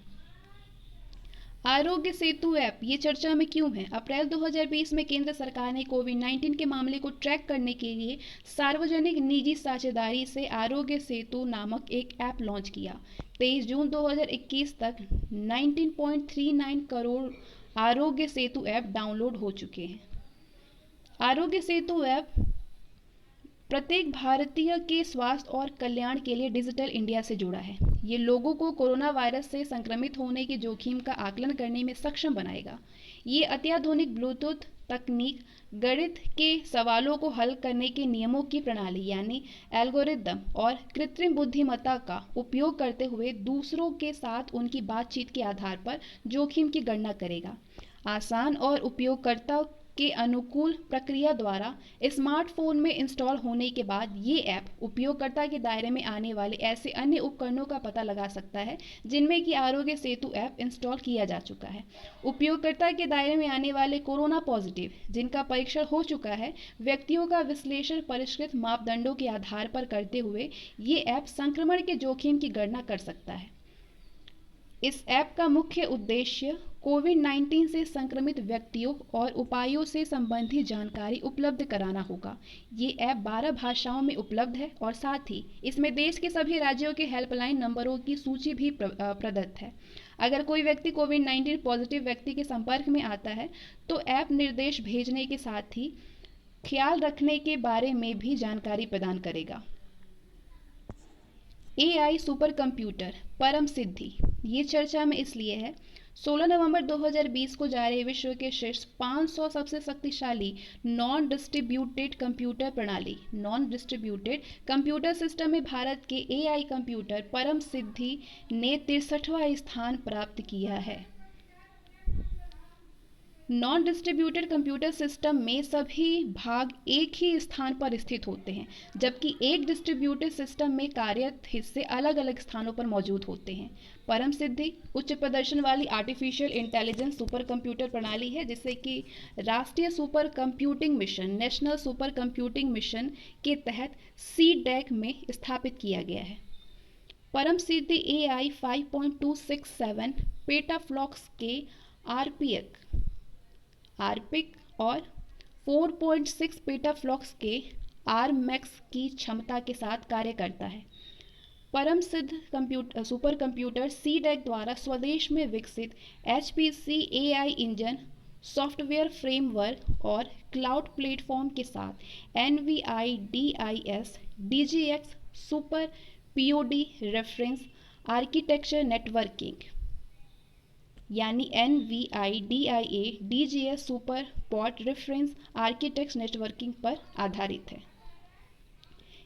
[SPEAKER 1] आरोग्य सेतु ऐप ये चर्चा में क्यों है? अप्रैल 2020 में केंद्र सरकार ने कोविड-19 के मामले को ट्रैक करने के लिए सार्वजनिक निजी साझेदारी से आरोग्य सेतु नामक एक ऐप लॉन्च किया। 23 जून 2021 तक 19.39 करोड़ आरोग्य सेतु ऐप डाउनलोड हो चुके हैं। आरोग्य सेतु ऐप प्रत्येक भारतीय के स्वास्थ्य और कल्याण के लिए डिजिटल इंडिया से जुड़ा है। ये लोगों को कोरोना वायरस से संक्रमित होने के जोखिम का आकलन करने में सक्षम बनाएगा। ये अत्याधुनिक ब्लूटूथ तकनीक गणित के सवालों को हल करने के नियमों की प्रणाली यानी एल्गोरिदम और कृत्रिम बुद्धिमत्ता का उपयोग करते हुए दूसरों के साथ उनकी बातचीत के आधार पर जोखिम की गणना करेगा। आसान और उपयोगकर्ता के अनुकूल प्रक्रिया द्वारा स्मार्टफोन में इंस्टॉल होने के बाद ये ऐप उपयोगकर्ता के दायरे में आने वाले ऐसे अन्य उपकरणों का पता लगा सकता है जिनमें कि आरोग्य सेतु ऐप इंस्टॉल किया जा चुका है। उपयोगकर्ता के दायरे में आने वाले कोरोना पॉजिटिव जिनका परीक्षण हो चुका है व्यक्तियों का विश्लेषण परिष्कृत मापदंडों के आधार पर करते हुए ये ऐप संक्रमण के जोखिम की गणना कर सकता है। इस ऐप का मुख्य उद्देश्य कोविड-19 से संक्रमित व्यक्तियों और उपायों से संबंधित जानकारी उपलब्ध कराना होगा। ये ऐप 12 भाषाओं में उपलब्ध है और साथ ही इसमें देश के सभी राज्यों के हेल्पलाइन नंबरों की सूची भी प्रदत्त है। अगर कोई व्यक्ति कोविड-19 पॉजिटिव व्यक्ति के संपर्क में आता है तो ऐप निर्देश भेजने के साथ ही ख्याल रखने के बारे में भी जानकारी प्रदान करेगा। AI सुपर कंप्यूटर परम सिद्धि ये चर्चा में इसलिए है 16 नवंबर 2020 को जारी विश्व के शीर्ष 500 सबसे शक्तिशाली नॉन डिस्ट्रीब्यूटेड कंप्यूटर प्रणाली नॉन डिस्ट्रीब्यूटेड कंप्यूटर सिस्टम में भारत के AI कंप्यूटर परम सिद्धि ने 63वां स्थान प्राप्त किया है। नॉन डिस्ट्रीब्यूटेड कंप्यूटर सिस्टम में सभी भाग एक ही स्थान पर स्थित होते हैं, जबकि एक डिस्ट्रीब्यूटेड सिस्टम में कार्यरत हिस्से अलग अलग स्थानों पर मौजूद होते हैं। परम सिद्धि उच्च प्रदर्शन वाली आर्टिफिशियल इंटेलिजेंस सुपर कंप्यूटर प्रणाली है, जिसे कि राष्ट्रीय super computing mission, national super computing mission के तहत CDAC में स्थापित किया गया है। परम सिद्धि AI 5.267 पेटाफ्लॉप्स के आरपिक और 4.6 पेटाफ्लॉप्स के आरमैक्स की क्षमता के साथ कार्य करता है। परम सिद्ध सुपर कंप्यूटर CDAC द्वारा स्वदेश में विकसित HPC AI engine, software framework और क्लाउड प्लेटफॉर्म के साथ NVIDIS DGX super POD reference architecture networking यानी NVIDIA DGS super pod reference architecture networking पर आधारित है।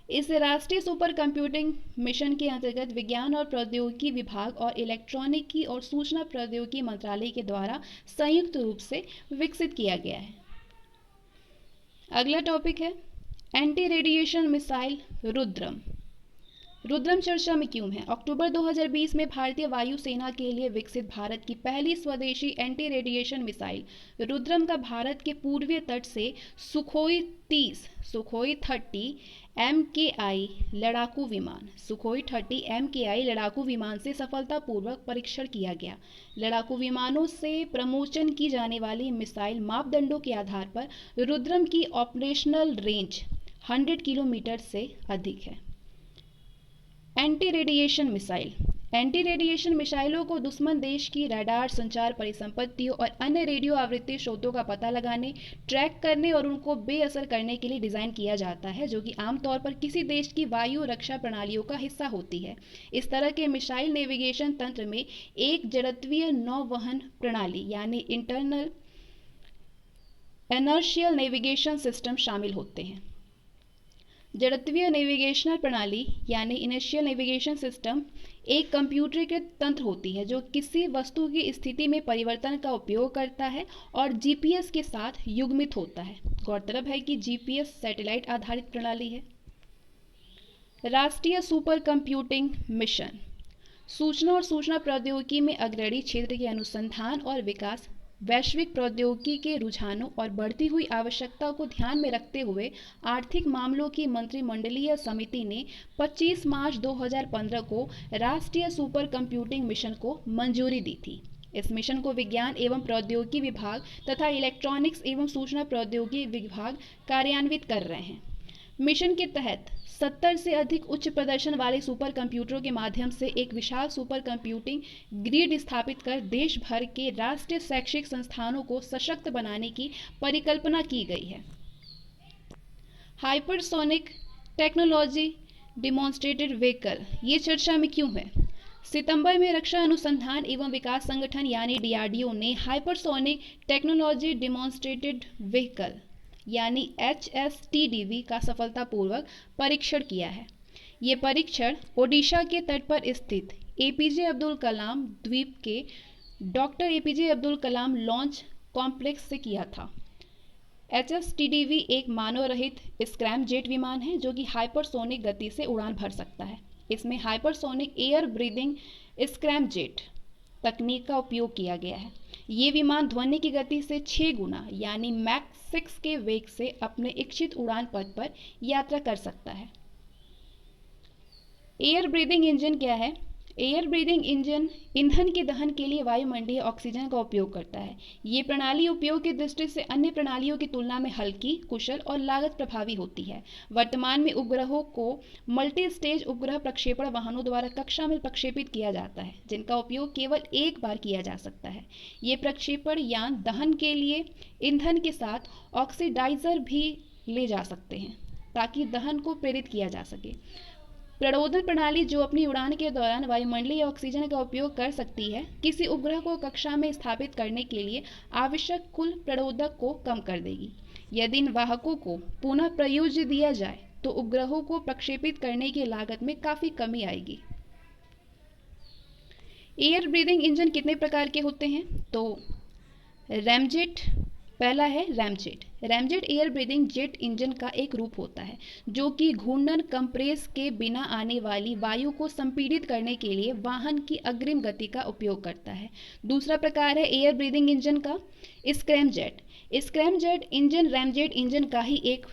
[SPEAKER 1] इस राष्ट्रीय सुपर कंप्यूटिंग मिशन के अंतर्गत विज्ञान और प्रौद्योगिकी विभाग और इलेक्ट्रॉनिकी और सूचना प्रौद्योगिकी मंत्रालय के द्वारा संयुक्त रूप से विकसित किया गया है। अगला टॉपिक है anti radiation missile Rudram. Rudram चर्चा में क्यों है? अक्टूबर 2020 में भारतीय वायुसेना के लिए विकसित भारत की पहली स्वदेशी एंटी रेडिएशन मिसाइल रुद्रम का भारत के पूर्वी तट से सुखोई 30 MKI लड़ाकू विमान से सफलतापूर्वक परीक्षण किया गया। लड़ाकू विमानों से प्रमोशन की जाने वाली मिसाइल मापदंडों के आधार पर रुद्रम की ऑपरेशनल रेंज 100 किलोमीटर से अधिक है। एंटी रेडिएशन मिसाइलों को दुश्मन देश की रडार, संचार परिसंपत्तियों और अन्य रेडियो आवृत्ति स्रोतों का पता लगाने, ट्रैक करने और उनको बेअसर करने के लिए डिज़ाइन किया जाता है, जो कि आमतौर पर किसी देश की वायु रक्षा प्रणालियों का हिस्सा होती है। इस तरह के मिसाइल नेविगेशन तंत्र में एक जड़त्वीय नौवहन प्रणाली यानी इंटरनल इनर्शियल नेविगेशन सिस्टम शामिल होते हैं। जड़त्वीय नेविगेशनल प्रणाली यानी इनर्शियल नेविगेशन सिस्टम एक कंप्यूटरीकृत तंत्र होती है जो किसी वस्तु की स्थिति में परिवर्तन का उपयोग करता है और GPS के साथ युग्मित होता है। गौरतलब है कि GPS सैटेलाइट आधारित प्रणाली है। राष्ट्रीय सुपर कंप्यूटिंग मिशन सूचना और सूचना प्रौद्योगिकी में अग्रणी क्षेत्र के अनुसंधान और विकास, वैश्विक प्रौद्योगिकी के रुझानों और बढ़ती हुई आवश्यकता को ध्यान में रखते हुए आर्थिक मामलों की मंत्रिमंडलीय समिति ने 25 मार्च 2015 को राष्ट्रीय सुपर कंप्यूटिंग मिशन को मंजूरी दी थी। इस मिशन को विज्ञान एवं प्रौद्योगिकी विभाग तथा इलेक्ट्रॉनिक्स एवं सूचना प्रौद्योगिकी विभाग कार्यान्वित कर रहे हैं। मिशन के तहत 70 से अधिक उच्च प्रदर्शन वाले सुपर कंप्यूटरों के माध्यम से एक विशाल सुपर कंप्यूटिंग ग्रिड स्थापित कर देश भर के राष्ट्रीय शैक्षिक संस्थानों को सशक्त बनाने की परिकल्पना की गई है। हाइपरसोनिक टेक्नोलॉजी डिमॉन्स्ट्रेटेड व्हीकल ये चर्चा में क्यों है? सितंबर में रक्षा अनुसंधान एवं विकास संगठन यानी DRDO ने हाइपरसोनिक टेक्नोलॉजी डिमॉन्स्ट्रेटेड व्हीकल यानी HSTDV का सफलतापूर्वक परीक्षण किया है। ये परीक्षण ओडिशा के तट पर स्थित APJ अब्दुल कलाम द्वीप के doctor APJ Abdul Kalam launch complex से किया था। HSTDV एक मानव रहित स्क्रैम जेट विमान है जो कि हाइपरसोनिक गति से उड़ान भर सकता है। इसमें hypersonic air breathing scrum jet तकनीक का उपयोग किया गया है। ये विमान ध्वनि की गति से 6 गुना यानी मैक 6 के वेग से अपने इच्छित उड़ान पथ पर यात्रा कर सकता है। एयर ब्रीदिंग इंजन क्या है? एयर ब्रीदिंग इंजन ईंधन के दहन के लिए वायुमंडलीय ऑक्सीजन का उपयोग करता है। ये प्रणाली उपयोग की दृष्टि से अन्य प्रणालियों की तुलना में हल्की, कुशल और लागत प्रभावी होती है। वर्तमान में उपग्रहों को मल्टी स्टेज उपग्रह प्रक्षेपण वाहनों द्वारा कक्षा में प्रक्षेपित किया जाता है, जिनका उपयोग केवल एक बार किया जा सकता है। ये प्रक्षेपण यान दहन के लिए ईंधन के साथ ऑक्सीडाइजर भी ले जा सकते हैं ताकि दहन को प्रेरित किया जा सके। प्रणोदन प्रणाली जो अपनी उड़ान के दौरान वायुमंडलीय ऑक्सीजन का उपयोग कर सकती है, किसी उपग्रह को कक्षा में स्थापित करने के लिए आवश्यक कुल प्रणोदक को कम कर देगी। यदि इन वाहकों को पुनः प्रयोज्य दिया जाए तो उपग्रहों को प्रक्षेपित करने की लागत में काफी कमी आएगी। एयर ब्रीदिंग इंजन कितने प्रकार के होते हैं? तो रैमजेट, पहला है ramjet. Ramjet air breathing jet engine का एक रूप होता है जो कि घूर्णन कंप्रेस के बिना आने वाली वायु को संपीड़ित करने के लिए वाहन की अग्रिम गति का उपयोग करता है। दूसरा प्रकार है एयर ब्रीदिंग इंजन का scramjet. Scramjet engine ramjet engine का ही एक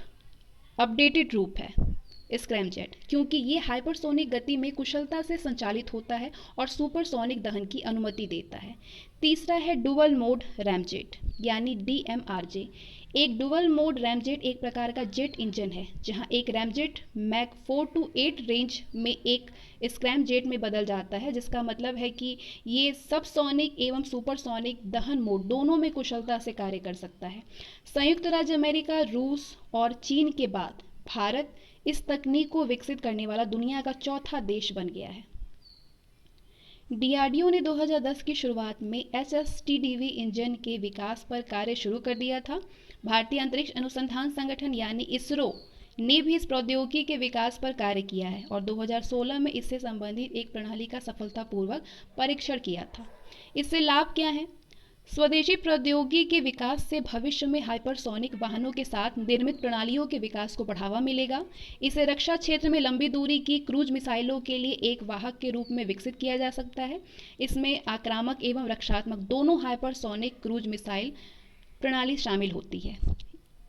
[SPEAKER 1] अपडेटेड रूप है स्क्रैमजेट, क्योंकि ये हाइपरसोनिक गति में कुशलता से संचालित होता है और सुपरसोनिक दहन की अनुमति देता है। तीसरा है डुअल मोड रैमजेट यानी DMRJ। एक डुअल मोड रैमजेट एक प्रकार का जेट इंजन है जहां एक रैमजेट मैक 4 to 8 रेंज में एक स्क्रैमजेट में बदल जाता है, जिसका मतलब है कि ये सबसोनिक एवं सुपरसोनिक दहन मोड दोनों में कुशलता से कार्य कर सकता है। संयुक्त राज्य अमेरिका, रूस और चीन के बाद भारत इस तकनीक को विकसित करने वाला दुनिया का चौथा देश बन गया है। DRDO ने 2010 की शुरुआत में HSTDV इंजन के विकास पर कार्य शुरू कर दिया था। भारतीय अंतरिक्ष अनुसंधान संगठन यानी इसरो ने भी इस प्रौद्योगिकी के विकास पर कार्य किया है और 2016 में इससे संबंधित एक प्रणाली का सफलतापूर्वक परीक्षण किया था। इससे लाभ क्या है? स्वदेशी प्रौद्योगिकी के विकास से भविष्य में हाइपरसोनिक वाहनों के साथ निर्मित प्रणालियों के विकास को बढ़ावा मिलेगा। इसे रक्षा क्षेत्र में लंबी दूरी की क्रूज मिसाइलों के लिए एक वाहक के रूप में विकसित किया जा सकता है। इसमें आक्रामक एवं रक्षात्मक दोनों हाइपरसोनिक क्रूज मिसाइल प्रणाली शामिल होती है।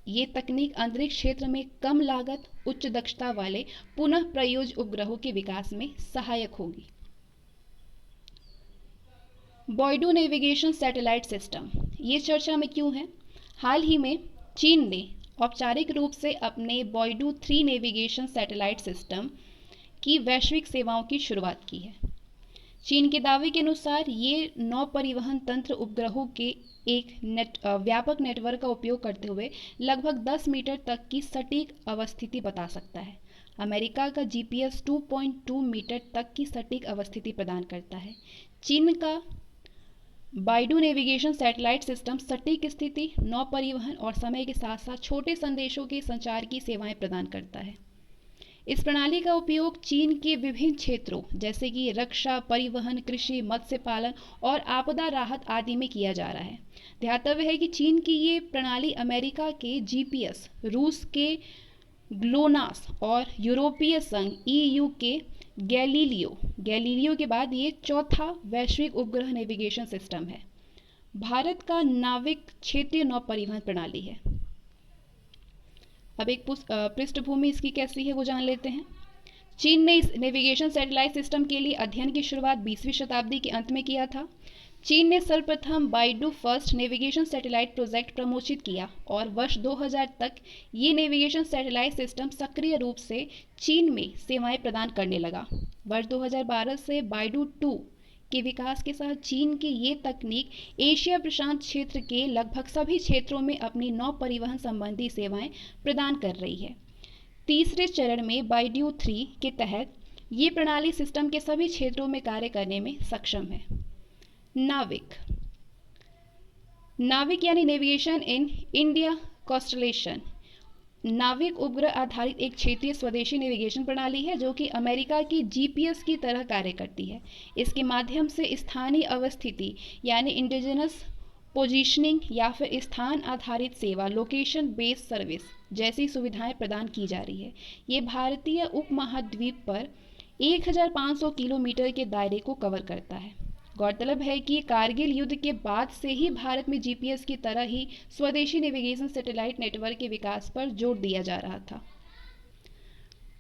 [SPEAKER 1] ये तकनीक अंतरिक्ष क्षेत्र में कम लागत, उच्च दक्षता वाले पुनः प्रयोज्य उपग्रहों के विकास में सहायक होगी। बॉयडू नेविगेशन सैटेलाइट सिस्टम, ये चर्चा में क्यों है? हाल ही में चीन ने औपचारिक रूप से अपने बॉयडू 3 नेविगेशन सैटेलाइट सिस्टम की वैश्विक सेवाओं की शुरुआत की है। चीन के दावे के अनुसार ये नौ परिवहन तंत्र उपग्रहों के एक व्यापक नेटवर्क का उपयोग करते हुए लगभग 10 मीटर तक की सटीक अवस्थिति बता सकता है। अमेरिका का GPS 2.2 मीटर तक की सटीक अवस्थिति प्रदान करता है। चीन का बाइडू नेविगेशन सैटेलाइट सिस्टम सटीक स्थिति, नौ परिवहन और समय के साथ साथ छोटे संदेशों के संचार की सेवाएं प्रदान करता है। इस प्रणाली का उपयोग चीन के विभिन्न क्षेत्रों जैसे कि रक्षा, परिवहन, कृषि, मत्स्य पालन और आपदा राहत आदि में किया जा रहा है। ध्यातव्य है कि चीन की ये प्रणाली अमेरिका के GPS, रूस के ग्लोनास और यूरोपीय संघ EU के गैलीलियो के बाद ये चौथा वैश्विक उपग्रह नेविगेशन सिस्टम है। भारत का नाविक क्षेत्रीय नौ परिवहन प्रणाली है। अब एक पृष्ठभूमि इसकी कैसी है वो जान लेते हैं। चीन ने इस नेविगेशन सैटेलाइट सिस्टम के लिए अध्ययन की शुरुआत 20वीं शताब्दी के अंत में किया था। चीन ने सर्वप्रथम BeiDou first navigation satellite project प्रमोशित किया और वर्ष 2000 तक ये नेविगेशन सैटेलाइट सिस्टम सक्रिय रूप से चीन में सेवाएं प्रदान करने लगा। वर्ष 2012 से बाइडू 2 के विकास के साथ चीन की ये तकनीक एशिया प्रशांत क्षेत्र के लगभग सभी क्षेत्रों में अपनी नौ परिवहन संबंधी सेवाएं प्रदान कर रही है। तीसरे चरण में बाइडू 3 के तहत ये प्रणाली सिस्टम के सभी क्षेत्रों में कार्य करने में सक्षम है। नाविक यानी नेविगेशन इन इंडिया कॉन्स्टलेशन। नाविक उपग्रह आधारित एक क्षेत्रीय स्वदेशी नेविगेशन प्रणाली है जो कि अमेरिका की GPS की तरह कार्य करती है। इसके माध्यम से स्थानीय अवस्थिति यानी इंडिजिनस पोजीशनिंग या फिर स्थान आधारित सेवा, लोकेशन बेस्ड सर्विस जैसी सुविधाएं प्रदान की जा रही है। ये भारतीय उपमहाद्वीप पर 1500 किलोमीटर के दायरे को कवर करता है। गौरतलब है कि कारगिल युद्ध के बाद से ही भारत में GPS की तरह ही स्वदेशी नेविगेशन सैटेलाइट नेटवर्क के विकास पर जोर दिया जा रहा था।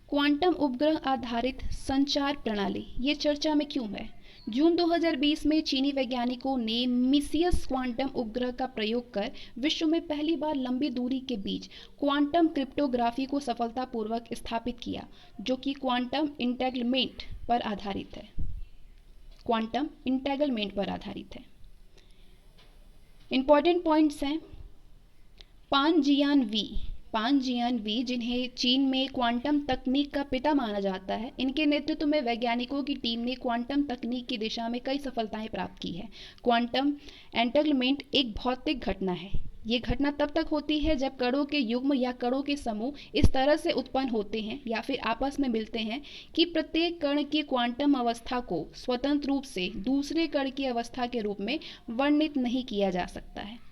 [SPEAKER 1] क्वांटम उपग्रह आधारित संचार प्रणाली, ये चर्चा में क्यों है? जून 2020 में चीनी वैज्ञानिकों ने मिसियस क्वांटम उपग्रह का प्रयोग कर विश्व में पहली बार लंबी दूरी के बीच क्वांटम क्रिप्टोग्राफी को सफलतापूर्वक स्थापित किया, जो कि क्वांटम इंटेंगलमेंट पर आधारित है। इंपॉर्टेंट पॉइंट्स हैं। पान जियान वी जिन्हें चीन में क्वांटम तकनीक का पिता माना जाता है, इनके नेतृत्व में वैज्ञानिकों की टीम ने क्वांटम तकनीक की दिशा में कई सफलताएं प्राप्त की है। क्वांटम एंटेंगलमेंट एक भौतिक घटना है। ये घटना तब तक होती है जब कणों के युग्म या कणों के समूह इस तरह से उत्पन्न होते हैं या फिर आपस में मिलते हैं कि प्रत्येक कण की क्वांटम अवस्था को स्वतंत्र रूप से दूसरे कण की अवस्था के रूप में वर्णित नहीं किया जा सकता है।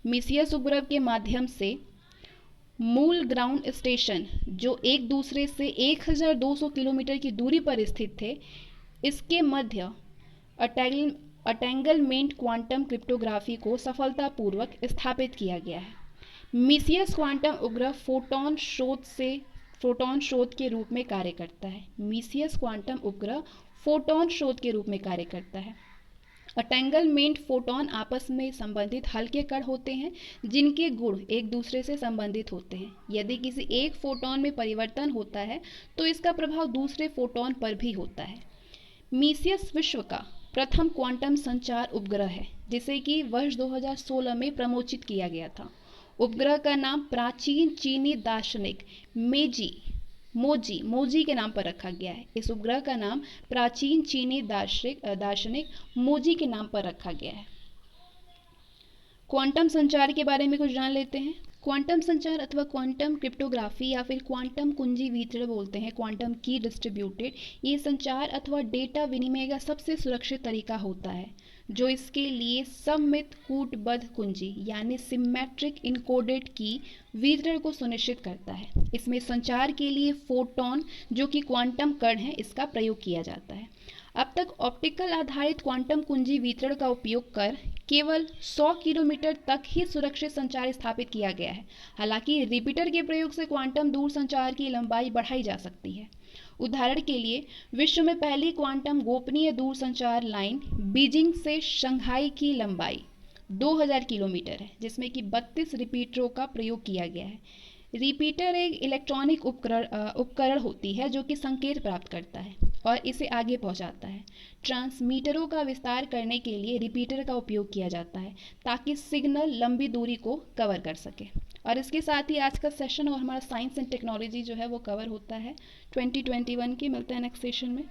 [SPEAKER 1] मिसियस उपग्रह के माध्यम से मूल ग्राउंड स्टेशन जो एक दूसरे से 1200 किलोमीटर की दूरी पर स्थित थे, इसके मध्य अटेंगलमेंट क्वांटम क्रिप्टोग्राफी को सफलतापूर्वक स्थापित किया गया है। मिसियस क्वांटम उपग्रह फोटॉन स्रोत के रूप में कार्य करता है। मिसियस क्वांटम उपग्रह फोटॉन स्रोत के रूप में कार्य करता है। अटेंगलमेंट फोटॉन आपस में संबंधित हल्के कण होते हैं जिनके गुण एक दूसरे से संबंधित होते हैं। यदि किसी एक फोटॉन में परिवर्तन होता है तो इसका प्रभाव दूसरे फोटॉन पर भी होता है। मिसियस विश्व का प्रथम क्वांटम संचार उपग्रह है जिसे कि वर्ष 2016 में प्रमोचित किया गया था। उपग्रह का नाम प्राचीन चीनी दार्शनिक मोजी के नाम पर रखा गया है। इस उपग्रह का नाम प्राचीन चीनी दार्शनिक मोजी के नाम पर रखा गया है। क्वांटम संचार के बारे में कुछ जान लेते हैं। क्वांटम संचार अथवा क्वांटम क्रिप्टोग्राफी या फिर क्वांटम कुंजी वितरण बोलते हैं, क्वांटम की डिस्ट्रीब्यूटेड, ये संचार अथवा डेटा विनिमय का सबसे सुरक्षित तरीका होता है जो इसके लिए सममित कूटबद्ध कुंजी यानी सिमेट्रिक इनकोडेड की वितरण को सुनिश्चित करता है। इसमें संचार के लिए फोटॉन जो कि क्वांटम कण है इसका प्रयोग किया जाता है। अब तक ऑप्टिकल आधारित क्वांटम कुंजी वितरण का उपयोग कर केवल 100 किलोमीटर तक ही सुरक्षित संचार स्थापित किया गया है। हालांकि रिपीटर के प्रयोग से क्वांटम दूर संचार की लंबाई बढ़ाई जा सकती है। उदाहरण के लिए विश्व में पहली क्वांटम गोपनीय दूरसंचार लाइन बीजिंग से शंघाई की लंबाई 2000 किलोमीटर है जिसमें कि 32 रिपीटरों का प्रयोग किया गया है। रिपीटर एक इलेक्ट्रॉनिक उपकरण होती है जो कि संकेत प्राप्त करता है और इसे आगे पहुंचाता है। ट्रांसमीटरों का विस्तार करने के लिए रिपीटर का उपयोग किया जाता है ताकि सिग्नल लंबी दूरी को कवर कर सके। और इसके साथ ही आज का सेशन और हमारा साइंस एंड टेक्नोलॉजी जो है वो कवर होता है 2021 की। मिलते हैं नेक्स्ट सेशन में।